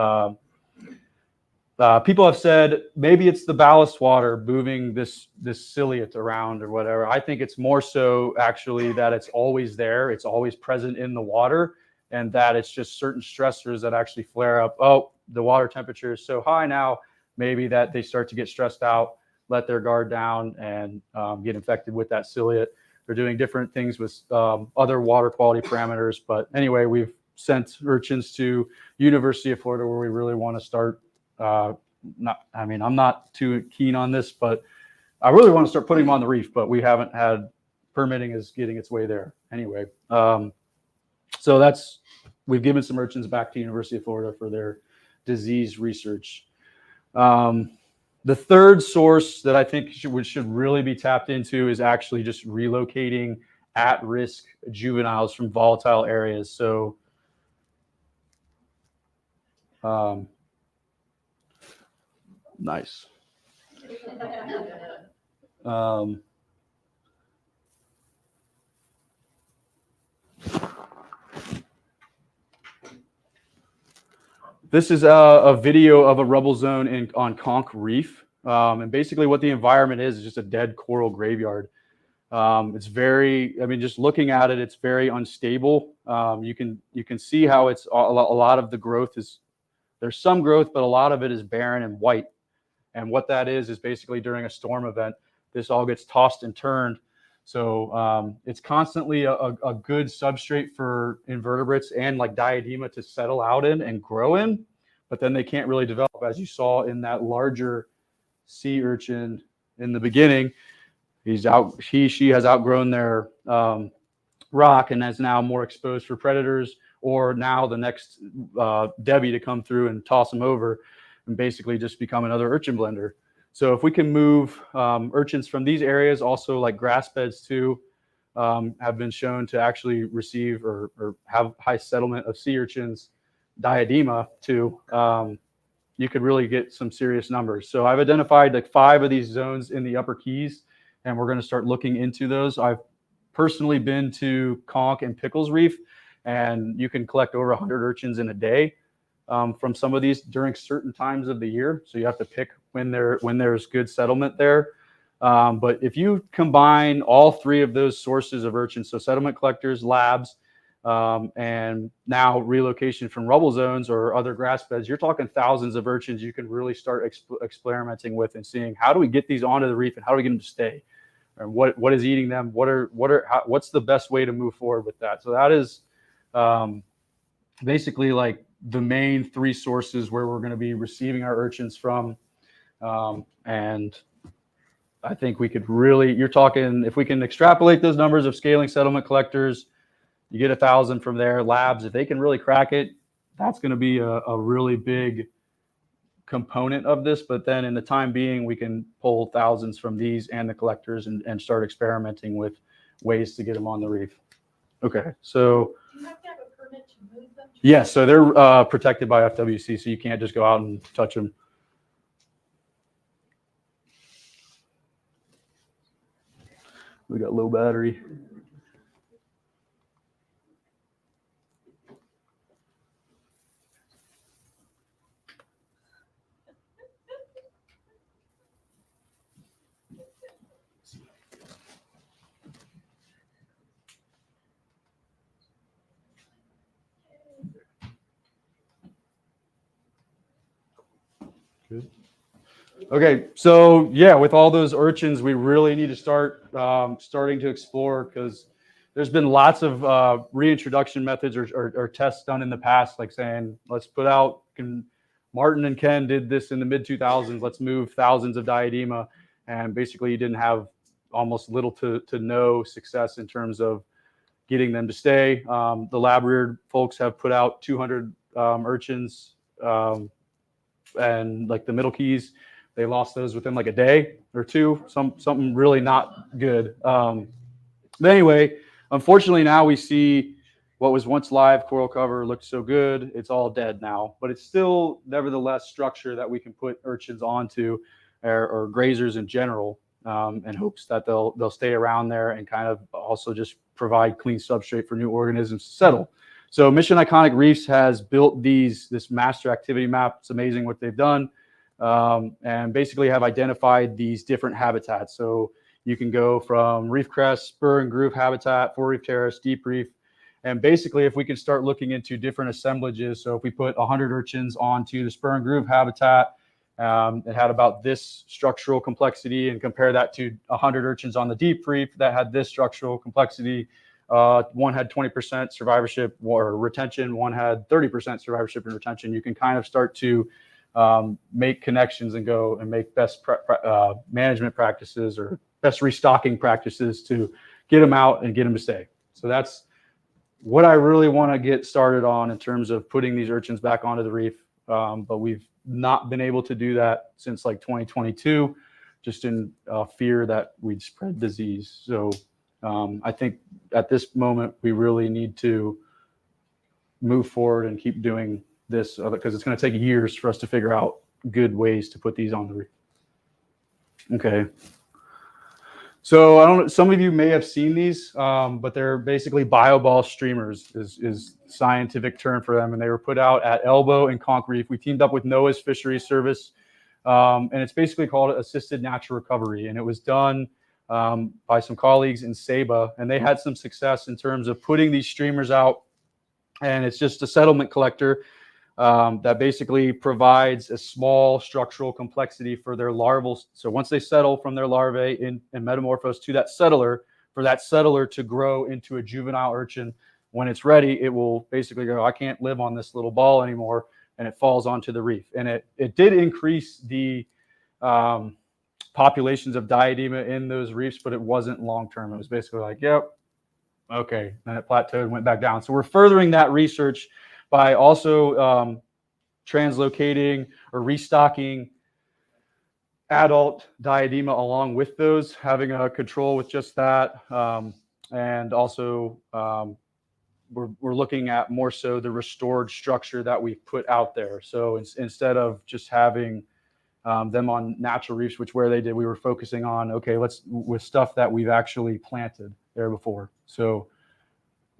people have said maybe it's the ballast water moving this ciliate around or whatever. I think it's more so actually that it's always there. It's always present in the water, and that it's just certain stressors that actually flare up. Oh, the water temperature is so high now, maybe that they start to get stressed out, let their guard down, and get infected with that ciliate. They're doing different things with other water quality parameters. But anyway, we've sent urchins to University of Florida where we really want to start. I'm not too keen on this, but I really want to start putting them on the reef, but we haven't had permitting is getting its way there. Anyway, so we've given some urchins back to University of Florida for their disease research. The third source that I think should really be tapped into is actually just relocating at-risk juveniles from volatile areas. So nice. This is a video of a rubble zone on Conch Reef. And basically what the environment is just a dead coral graveyard. It's very, just looking at it, it's very unstable. You can see how it's a lot of the growth there's some growth, but a lot of it is barren and white. And what that is basically during a storm event, this all gets tossed and turned. So it's constantly a good substrate for invertebrates and like Diadema to settle out in and grow in, but then they can't really develop, as you saw in that larger sea urchin in the beginning. She has outgrown their rock and is now more exposed for predators, or now the next Debbie to come through and toss them over and basically just become another urchin blender. So if we can move urchins from these areas, also like grass beds too, have been shown to actually receive or have high settlement of sea urchins, Diadema too, you could really get some serious numbers. So I've identified like 5 of these zones in the Upper Keys, and we're going to start looking into those. I've personally been to Conch and Pickles Reef, and you can collect over 100 urchins in a day from some of these during certain times of the year. So you have to pick when there's good settlement there. But if you combine all 3 of those sources of urchins, so settlement collectors, labs, and now relocation from rubble zones or other grass beds, you're talking thousands of urchins you can really start experimenting with and seeing how do we get these onto the reef and how do we get them to stay, and what is eating them, what's the best way to move forward with that. So that is basically like the main 3 sources where we're going to be receiving our urchins from. And I think we could really, you're talking, if we can extrapolate those numbers of scaling settlement collectors, you get 1,000 from there. Labs, if they can really crack it, that's going to be a really big component of this. But then in the time being, we can pull thousands from these and the collectors and start experimenting with ways to get them on the reef. Okay, so. Do you have to have a permit to move them? Yeah, so they're protected by FWC, so you can't just go out and touch them. We got low battery. Good. Okay, so yeah, with all those urchins, we really need to start starting to explore, because there's been lots of reintroduction methods or tests done in the past, like saying, let's put out, Martin and Ken did this in the mid-2000s, let's move thousands of Diadema, and basically you didn't have almost little to no success in terms of getting them to stay. The lab reared folks have put out 200 urchins, and like the Middle Keys, they lost those within like a day or 2, something really not good. But anyway, unfortunately now we see what was once live coral cover looked so good, it's all dead now, but it's still nevertheless structure that we can put urchins onto, or grazers in general, in hopes that they'll stay around there and kind of also just provide clean substrate for new organisms to settle. So Mission Iconic Reefs has built this master activity map. It's amazing what they've done, and basically have identified these different habitats. So you can go from reef crest, spur and groove habitat, four reef terrace, deep reef. And basically, if we can start looking into different assemblages, so if we put 100 urchins onto the spur and groove habitat, It had about this structural complexity, and compare that to 100 urchins on the deep reef that had this structural complexity. One had 20% survivorship or retention, one had 30% survivorship and retention. You can kind of start to make connections and go and make best management practices or best restocking practices to get them out and get them to stay. So that's what I really want to get started on in terms of putting these urchins back onto the reef. But we've not been able to do that since like 2022, just in fear that we'd spread disease. So I think at this moment, we really need to move forward and keep doing this because it's going to take years for us to figure out good ways to put these on the reef. Okay. So I don't. Some of you may have seen these, but they're basically bioball streamers is scientific term for them, and they were put out at Elbow and Conch Reef. We teamed up with NOAA's Fisheries Service, and it's basically called assisted natural recovery, and it was done by some colleagues in Saba, and they had some success in terms of putting these streamers out, and it's just a settlement collector that basically provides a small structural complexity for their larval. So once they settle from their larvae and metamorphose to that settler, for that settler to grow into a juvenile urchin, when it's ready, it will basically go, I can't live on this little ball anymore, and it falls onto the reef. And it did increase the populations of Diadema in those reefs, but it wasn't long-term. It was basically like, yep, okay. Then it plateaued and went back down. So we're furthering that research by also translocating or restocking adult Diadema along with those, having a control with just that. And also we're looking at more so the restored structure that we've put out there. So instead of just having them on natural reefs, which where they did, we were focusing on, okay, let's with stuff that we've actually planted there before. So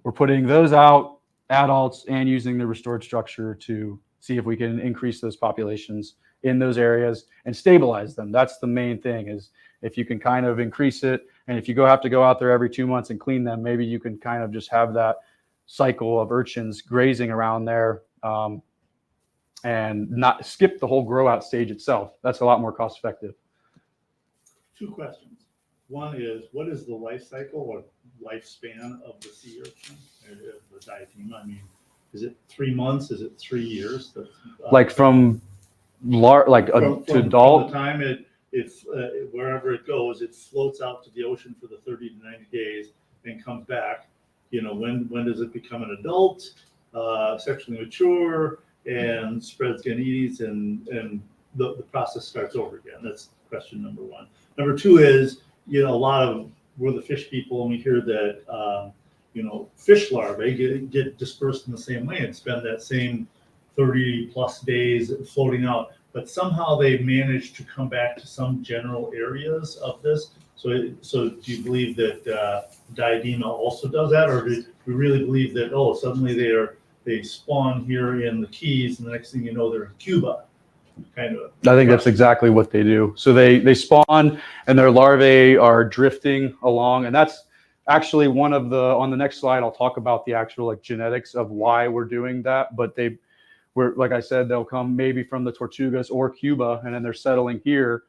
we're putting those out, adults, and using the restored structure to see if we can increase those populations in those areas and stabilize them. That's the main thing, is if you can kind of increase it, and if you have to go out there every 2 months and clean them, maybe you can kind of just have that cycle of urchins grazing around there and not skip the whole grow out stage itself. That's a lot more cost effective. 2 questions. One is, what is the life cycle or lifespan of the sea urchin, the Diadema? I mean, is it 3 months? Is it 3 years? Like from to from adult? the time it's wherever it goes, it floats out to the ocean for the 30 to 90 days and comes back. You know, when does it become an adult, sexually mature, and spreads gametes, and the process starts over again? That's question number 1. Number 2 is, you know, a lot of, we're the fish people, and we hear that, you know, fish larvae get dispersed in the same way and spend that same 30 plus days floating out, but somehow they manage to come back to some general areas of this. So do you believe that Diadema also does that, or do we really believe that, oh, suddenly they spawn here in the Keys, and the next thing you know, they're in Cuba? Kind of. I think that's exactly what they do. So they spawn, and their larvae are drifting along, and that's actually one of the, on the next slide, I'll talk about the actual like genetics of why we're doing that. But we're, like I said, they'll come maybe from the Tortugas or Cuba, and then they're settling here.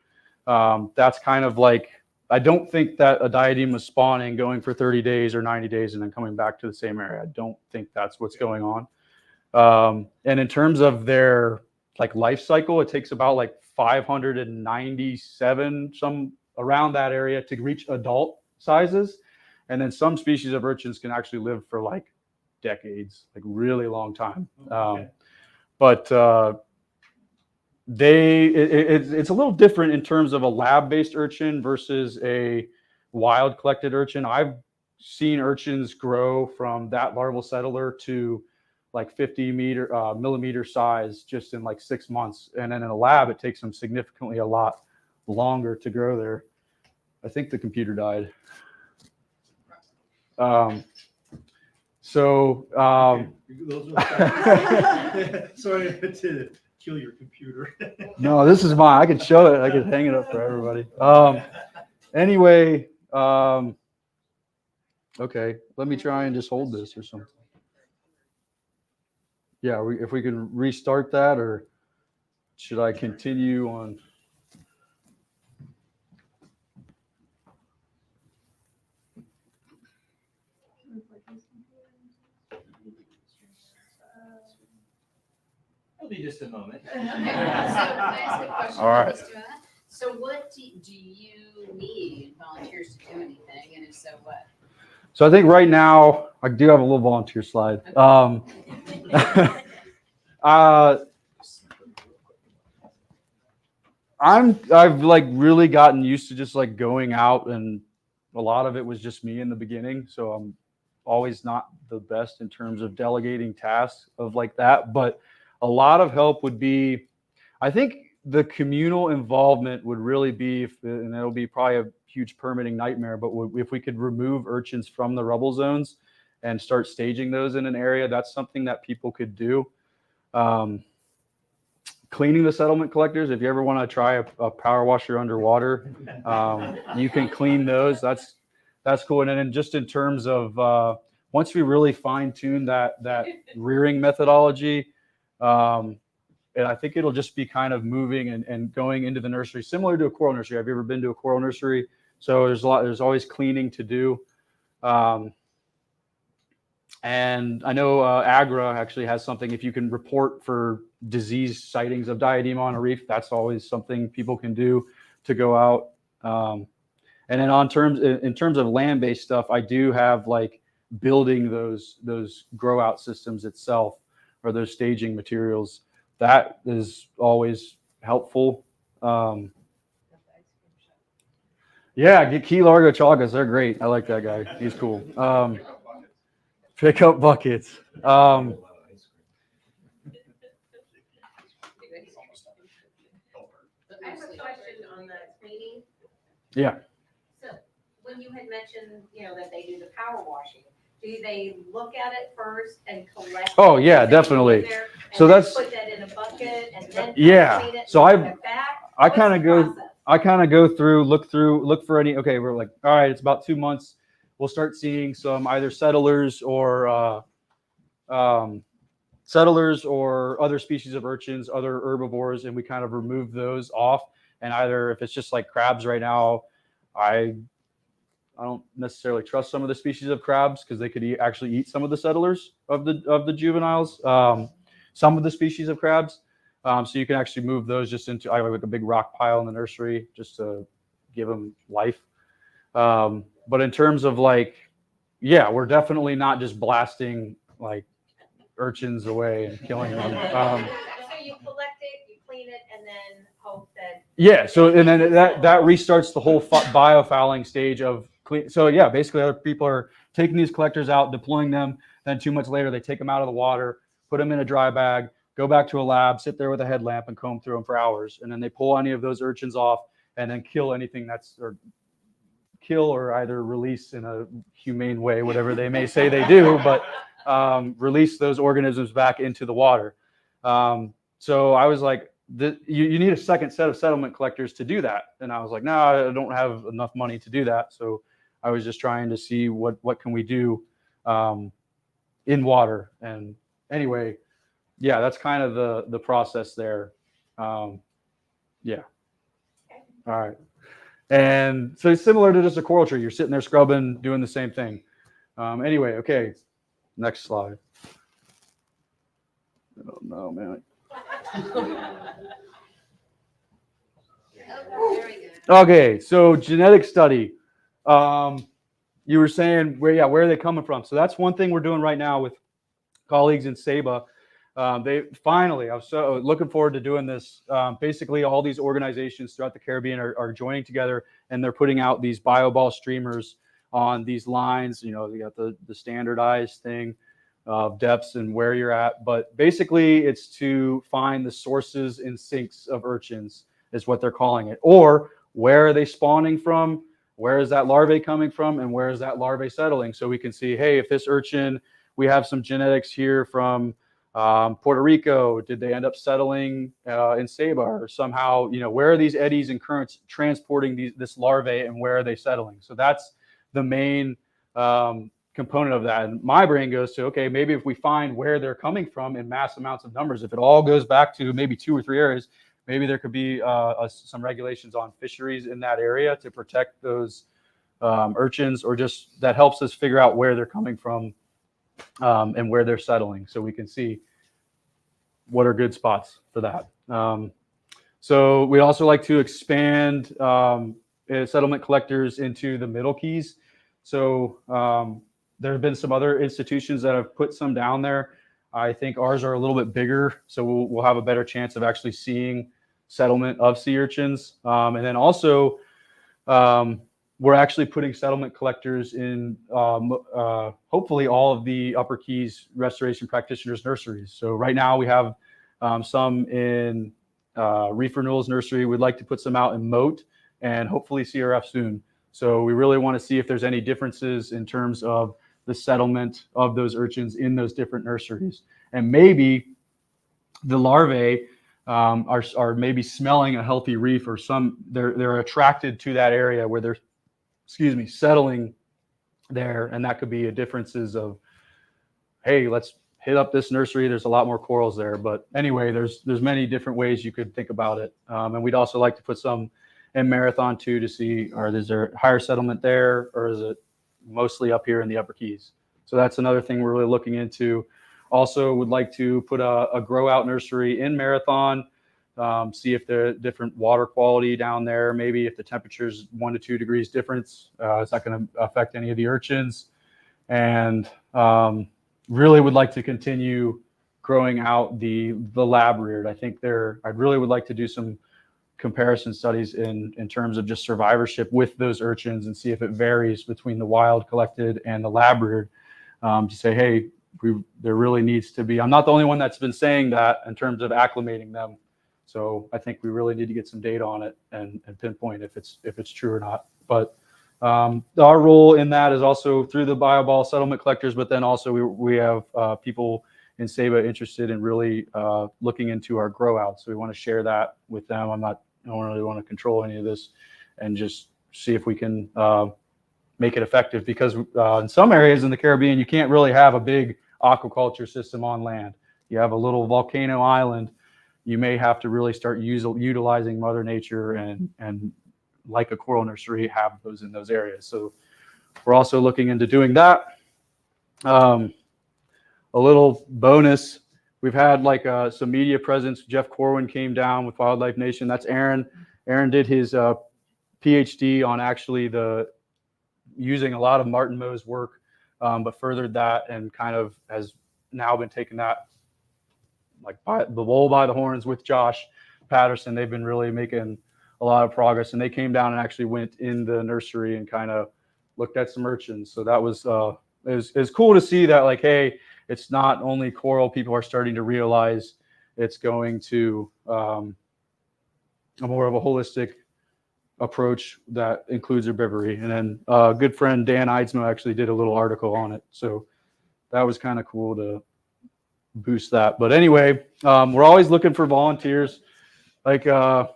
That's kind of like, I don't think that a Diadema is spawning, going for 30 days or 90 days, and then coming back to the same area. I don't think that's what's going on. And in terms of their like life cycle, it takes about like 597, some around that area, to reach adult sizes. And then some species of urchins can actually live for like decades, like really long time. But it's a little different in terms of a lab-based urchin versus a wild collected urchin. I've seen urchins grow from that larval settler to like 50 millimeter size just in like 6 months. And then in a lab, it takes them significantly a lot longer to grow there. I think the computer died. Sorry to kill your computer. No, this is mine. I could show it. I could hang it up for everybody. Anyway, okay, let me try and just hold this or something. Yeah, if we can restart that, or should I continue on? It'll be just a moment. Okay, so can I ask a question? All right. Just, so what do you need volunteers to do anything, and if so, what? So I think right now I do have a little volunteer slide. I've like really gotten used to just like going out, and a lot of it was just me in the beginning. So I'm always not the best in terms of delegating tasks of like that. But a lot of help would be, I think the communal involvement would really be, and it'll be probably a huge permitting nightmare, but if we could remove urchins from the rubble zones and start staging those in an area, that's something that people could do. Cleaning the settlement collectors, if you ever want to try a power washer underwater, you can clean those. That's cool. And then just in terms of once we really fine tune that rearing methodology, and I think it'll just be kind of moving and going into the nursery, similar to a coral nursery. Have you ever been to a coral nursery? So there's always cleaning to do. And I know AGRA actually has something, if you can report for disease sightings of Diadema on a reef, that's always something people can do to go out. And then in terms of land-based stuff, I do have like building those grow out systems itself, or those staging materials. That is always helpful. Yeah, get Key Largo chocolates. They're great. I like that guy. He's cool. Pick up buckets. I have a question on the cleaning. Yeah. So when you had mentioned, that they do the power washing, do they look at it first and collect? Oh, yeah, definitely. So that's put that in a bucket and then yeah. clean it So and put it back? I kind of What's the go. process? I kind of go through, look for any. Okay, we're like, all right, it's about 2 months. We'll start seeing some either settlers or other species of urchins, other herbivores, and we kind of remove those off. And either if it's just like crabs right now, I don't necessarily trust some of the species of crabs because they could actually eat some of the settlers of the juveniles. Some of the species of crabs. So you can actually move those just into, I have like a big rock pile in the nursery just to give them life. But in terms of like, yeah, we're definitely not just blasting like urchins away and killing them. So you collect it, you clean it, and then hope that. Yeah. So and then that restarts the whole biofouling stage of clean. So yeah, basically other people are taking these collectors out, deploying them. Then 2 months later, they take them out of the water, put them in a dry bag, go back to a lab, sit there with a headlamp and comb through them for hours. And then they pull any of those urchins off and then kill anything or either release in a humane way, whatever they may say they do, but release those organisms back into the water. So I was like, you need a second set of settlement collectors to do that. And I was like, no, I don't have enough money to do that. So I was just trying to see what can we do in water. And anyway, yeah, that's kind of the process there. Yeah. All right. And so it's similar to just a coral tree. You're sitting there scrubbing, doing the same thing. Anyway, okay. Next slide. Oh, no, man. Okay, so genetic study. You were saying where are they coming from? So that's one thing we're doing right now with colleagues in SEBA. They finally, I was so looking forward to doing this. Basically, all these organizations throughout the Caribbean are joining together, and they're putting out these bioball streamers on these lines. You got the standardized thing of depths and where you're at. But basically, it's to find the sources and sinks of urchins is what they're calling it. Or where are they spawning from? Where is that larvae coming from? And where is that larvae settling? So we can see, hey, if this urchin, we have some genetics here from Puerto Rico, did they end up settling in SEBA, or somehow, where are these eddies and currents transporting this larvae and where are they settling? So that's the main component of that. And my brain goes to, okay, maybe if we find where they're coming from in mass amounts of numbers, if it all goes back to maybe 2 or 3 areas, maybe there could be some regulations on fisheries in that area to protect those urchins, or just that helps us figure out where they're coming from and where they're settling, so we can see what are good spots for that. So we also like to expand settlement collectors into the Middle Keys. So there have been some other institutions that have put some down there. I think ours are a little bit bigger, so we'll have a better chance of actually seeing settlement of sea urchins. And then also, we're actually putting settlement collectors in hopefully all of the Upper Keys restoration practitioners nurseries. So right now we have some in Reef Renewals Nursery. We'd like to put some out in Moat and hopefully CRF soon. So we really want to see if there's any differences in terms of the settlement of those urchins in those different nurseries. And maybe the larvae are maybe smelling a healthy reef, or they're attracted to that area where they're, settling there. And that could be a differences of, hey, let's hit up this nursery. There's a lot more corals there. But anyway, there's many different ways you could think about it. And we'd also like to put some in Marathon too, to see, is there higher settlement there, or is it mostly up here in the Upper Keys? So that's another thing we're really looking into. Also would like to put a grow out nursery in Marathon, see if the different water quality down there, maybe if the temperature's 1 to 2 degrees difference, it's not going to affect any of the urchins. And really would like to continue growing out the lab reared. I think I really would like to do some comparison studies in terms of just survivorship with those urchins and see if it varies between the wild collected and the lab reared, to say, hey, there really needs to be, I'm not the only one that's been saying that in terms of acclimating them. So I think we really need to get some data on it and pinpoint if it's true or not. But our role in that is also through the bioball settlement collectors, but then also we have people in Saba interested in really looking into our grow out. So we want to share that with them. I don't really want to control any of this, and just see if we can make it effective, because in some areas in the Caribbean, you can't really have a big aquaculture system on land. You have a little volcano island. You may have to really start utilizing Mother Nature and like a coral nursery, have those in those areas. So we're also looking into doing that. A little bonus, we've had like some media presence. Jeff Corwin came down with Wildlife Nation. That's Aaron. Aaron did his PhD on actually using a lot of Martin Moe's work, but furthered that and kind of has now been taking that like by the bull by the horns with Josh Patterson. They've been really making a lot of progress, and they came down and actually went in the nursery and kind of looked at some urchins. So that was it was cool to see that, like, hey, it's not only coral. People are starting to realize it's going to a more of a holistic approach that includes herbivory. And then a good friend Dan Eidsmo actually did a little article on it, so that was kind of cool to boost that. But anyway, we're always looking for volunteers. Like there's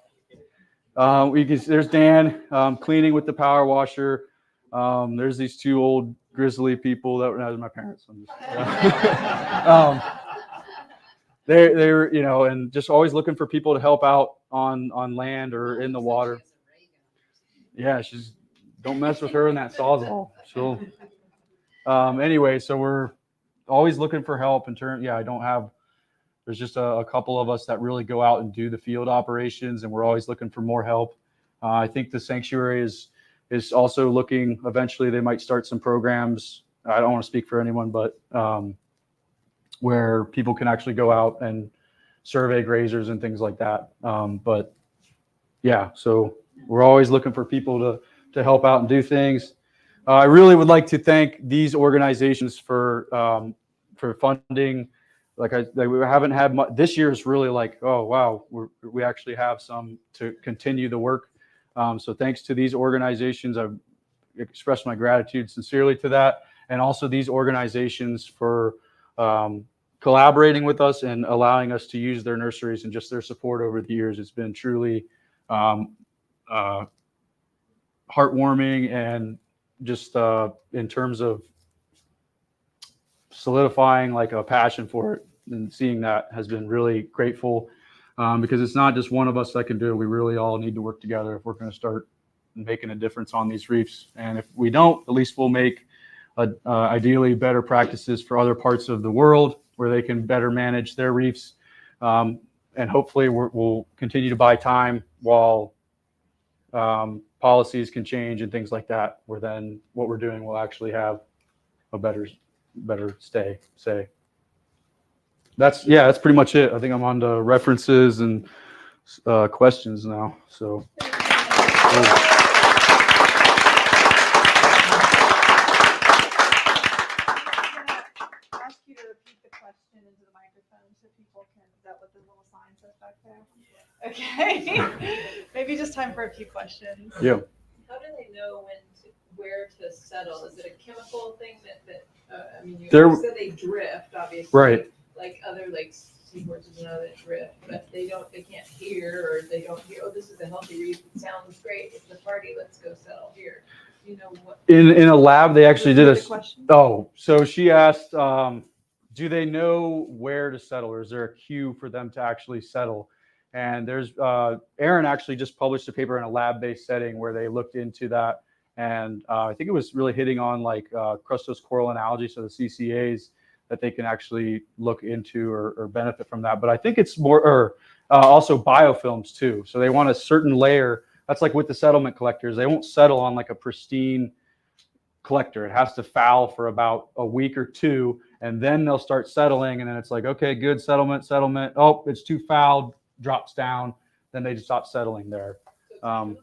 Dan cleaning with the power washer. There's these two old grizzly people that were my parents. They were, and just always looking for people to help out on land or in the water. Yeah, don't mess with her in that sawzall. She'll anyway, so we're always looking for help in turn. Yeah, there's just a couple of us that really go out and do the field operations, and we're always looking for more help. I think the sanctuary is also looking, eventually they might start some programs. I don't want to speak for anyone, but where people can actually go out and survey grazers and things like that. But yeah, so we're always looking for people to help out and do things. I really would like to thank these organizations for funding. Like we haven't had much. This year is really like, oh wow, we actually have some to continue the work. So thanks to these organizations, I've expressed my gratitude sincerely to that, and also these organizations for collaborating with us and allowing us to use their nurseries, and just their support over the years. It's been truly heartwarming, and just in terms of solidifying like a passion for it, and seeing that has been really grateful. because it's not just one of us that can do it. We really all need to work together if we're going to start making a difference on these reefs. And if we don't, at least we'll make ideally better practices for other parts of the world where they can better manage their reefs. And hopefully we'll continue to buy time while policies can change and things like that, where then what we're doing will actually have a better say. That's pretty much it. I think I'm on to references and questions now. So. Ask you to repeat the question into the microphone so people can, is that what the little sign says back there? Okay. Maybe just time for a few questions. Yeah. How do they know where to settle? Is it a chemical thing that I mean, you said they drift, obviously. Right. Like other seahorses know that drift, but they can't hear, or they don't hear, oh, this is a healthy reef, it sounds great, it's the party, let's go settle here. You know what? In a lab, they actually did Repeat the question. So she asked, do they know where to settle, or is there a queue for them to actually settle? And there's Aaron actually just published a paper in a lab-based setting where they looked into that, and I think it was really hitting on like crustose coral and algae, so the CCAs that they can actually look into or benefit from that. But I think it's more, or also biofilms too. So they want a certain layer. That's like with the settlement collectors. They won't settle on like a pristine collector. It has to foul for about a week or two, and then they'll start settling. And then it's like, okay, good, settlement. Oh, it's too fouled, drops down. Then they just stop settling there. I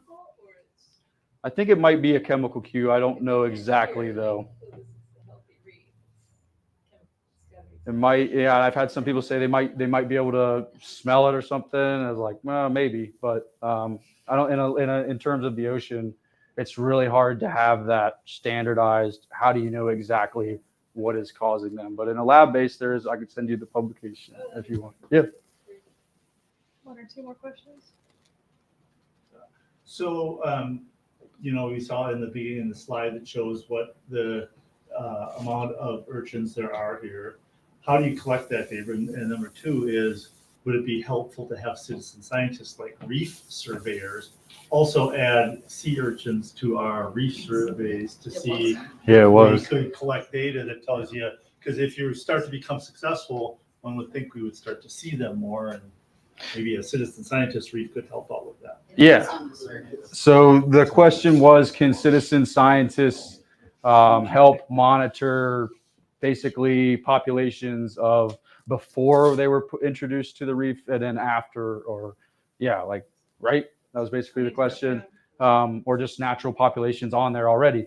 think it might be a chemical cue. I don't know exactly though. It might, yeah. I've had some people say they might be able to smell it or something. I was like, well, maybe, but I don't. In terms of the ocean, it's really hard to have that standardized. How do you know exactly what is causing them? But in a lab base, I could send you the publication if you want. Yeah. One or two more questions. So, we saw in the beginning the slide that shows what the amount of urchins there are here. How do you collect that data? And number two is, would it be helpful to have citizen scientists like reef surveyors also add sea urchins to our reef surveys to see Yeah, we could collect data that tells you, because if you start to become successful, one would think we would start to see them more, and maybe a citizen scientist reef could help out with that. Yeah. So the question was, can citizen scientists help monitor basically populations of before they were introduced to the reef and then after, or right? That was basically the question, or just natural populations on there already.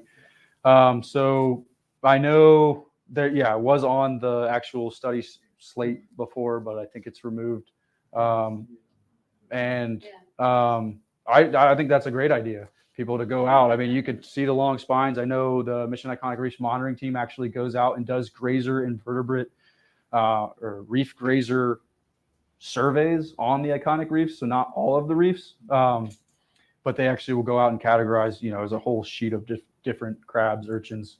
So I know that, it was on the actual study slate before, but I think it's removed. I think that's a great idea. People to go out. I mean, you could see the long spines. I know the Mission Iconic Reefs monitoring team actually goes out and does grazer invertebrate or reef grazer surveys on the iconic reefs. So not all of the reefs, but they actually will go out and categorize, as a whole sheet of different crabs, urchins,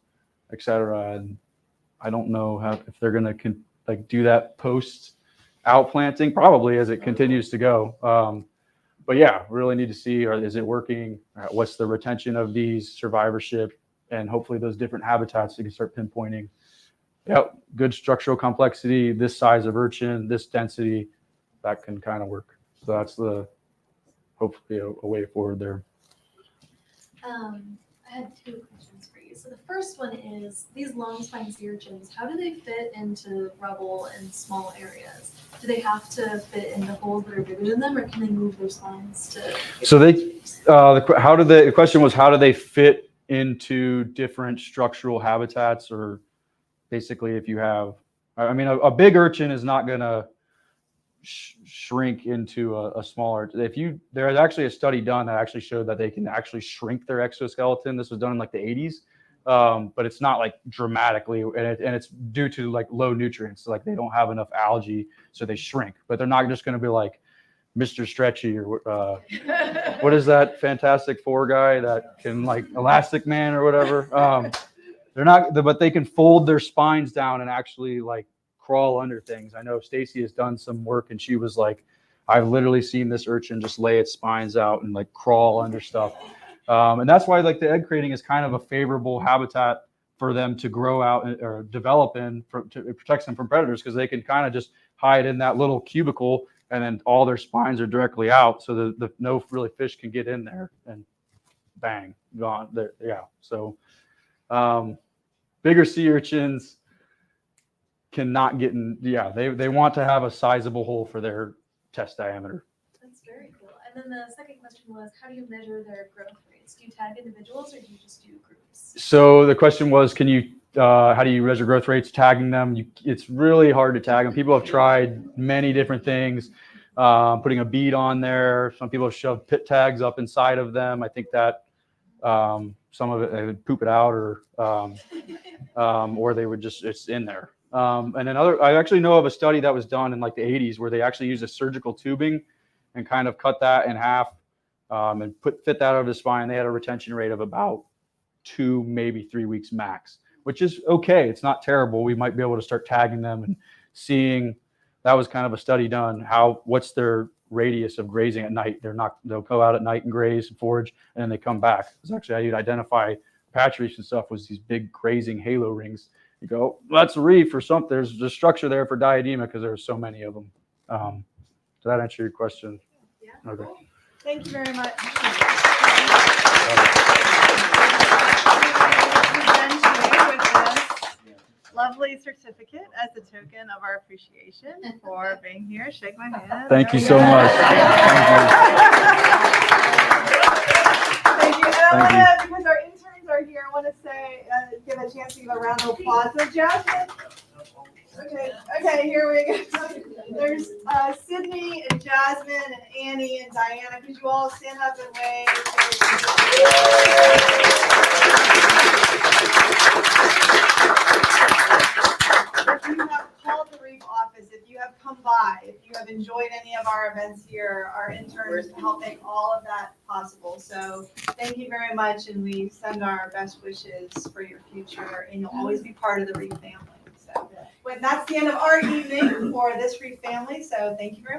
etc. And I don't know if they're going to do that post outplanting, probably as it continues to go. But really need to see, is it working? What's the retention of these, survivorship, and hopefully those different habitats you can start pinpointing. Yep, good structural complexity, this size of urchin, this density, that can kind of work. So that's hopefully a way forward there. I had two questions for you. So the first one is, these long-spined sea urchins, how do they fit into rubble and small areas? Do they have to fit into holes that are bigger than them, or can they move their spines to? So the question was, how do they fit into different structural habitats, or basically if you have, a big urchin is not going to shrink into a smaller. There's actually a study done that actually showed that they can actually shrink their exoskeleton. This was done in like the 80s, but it's not like dramatically, and it's due to like low nutrients. So like they don't have enough algae, so they shrink. But they're not just going to be like Mr. Stretchy or what is that Fantastic Four guy that can like Elastic Man or whatever. They're not, but they can fold their spines down and actually like crawl under things. I know Stacy has done some work, and she was like I've literally seen this urchin just lay its spines out and like crawl under stuff. And that's why like the egg crating is kind of a favorable habitat for them to grow out or develop in, it protects them from predators, because they can kind of just hide in that little cubicle, and then all their spines are directly out, so the no really fish can get in there, and bang, gone there. Yeah. So bigger sea urchins cannot get in. Yeah, they want to have a sizable hole for their test diameter. That's very cool. And then the second question was, how do you measure their growth rates? Do you tag individuals or do you just do groups? So the question was, how do you measure growth rates? Tagging them, it's really hard to tag them. People have tried many different things, putting a bead on there. Some people have shoved pit tags up inside of them. I think that some of it they would poop it out, or they would just, it's in there. And then I actually know of a study that was done in like the 80s where they actually used a surgical tubing and kind of cut that in half and fit that over the spine. They had a retention rate of about 2, maybe 3 weeks max, which is okay. It's not terrible. We might be able to start tagging them and seeing. That was kind of a study done. What's their radius of grazing at night? They'll go out at night and graze and forage, and then they come back. It's actually how you'd identify patch reefs and stuff, was these big grazing halo rings. You go, well, that's a reef or something. There's a structure there for Diadema because there's so many of them. Does that answer your question? Yeah. Okay. Thank you very much. Lovely certificate as a token of our appreciation for being here. Shake my hand. Thank you There we so go. much. Thank you. And Thank I want to, because our interns are here, I want to say, give a chance to give a round of applause to Jasmine. Okay, here we go. There's Sydney and Jasmine and Annie and Diana. Could you all stand up and wave? If you have called the Reef office, if you have come by, if you have enjoyed any of our events here, our interns help make all of that possible. So thank you very much, and we send our best wishes for your future, and you'll always be part of the Reef family. So that's the end of our evening for this Reef family. So thank you very much.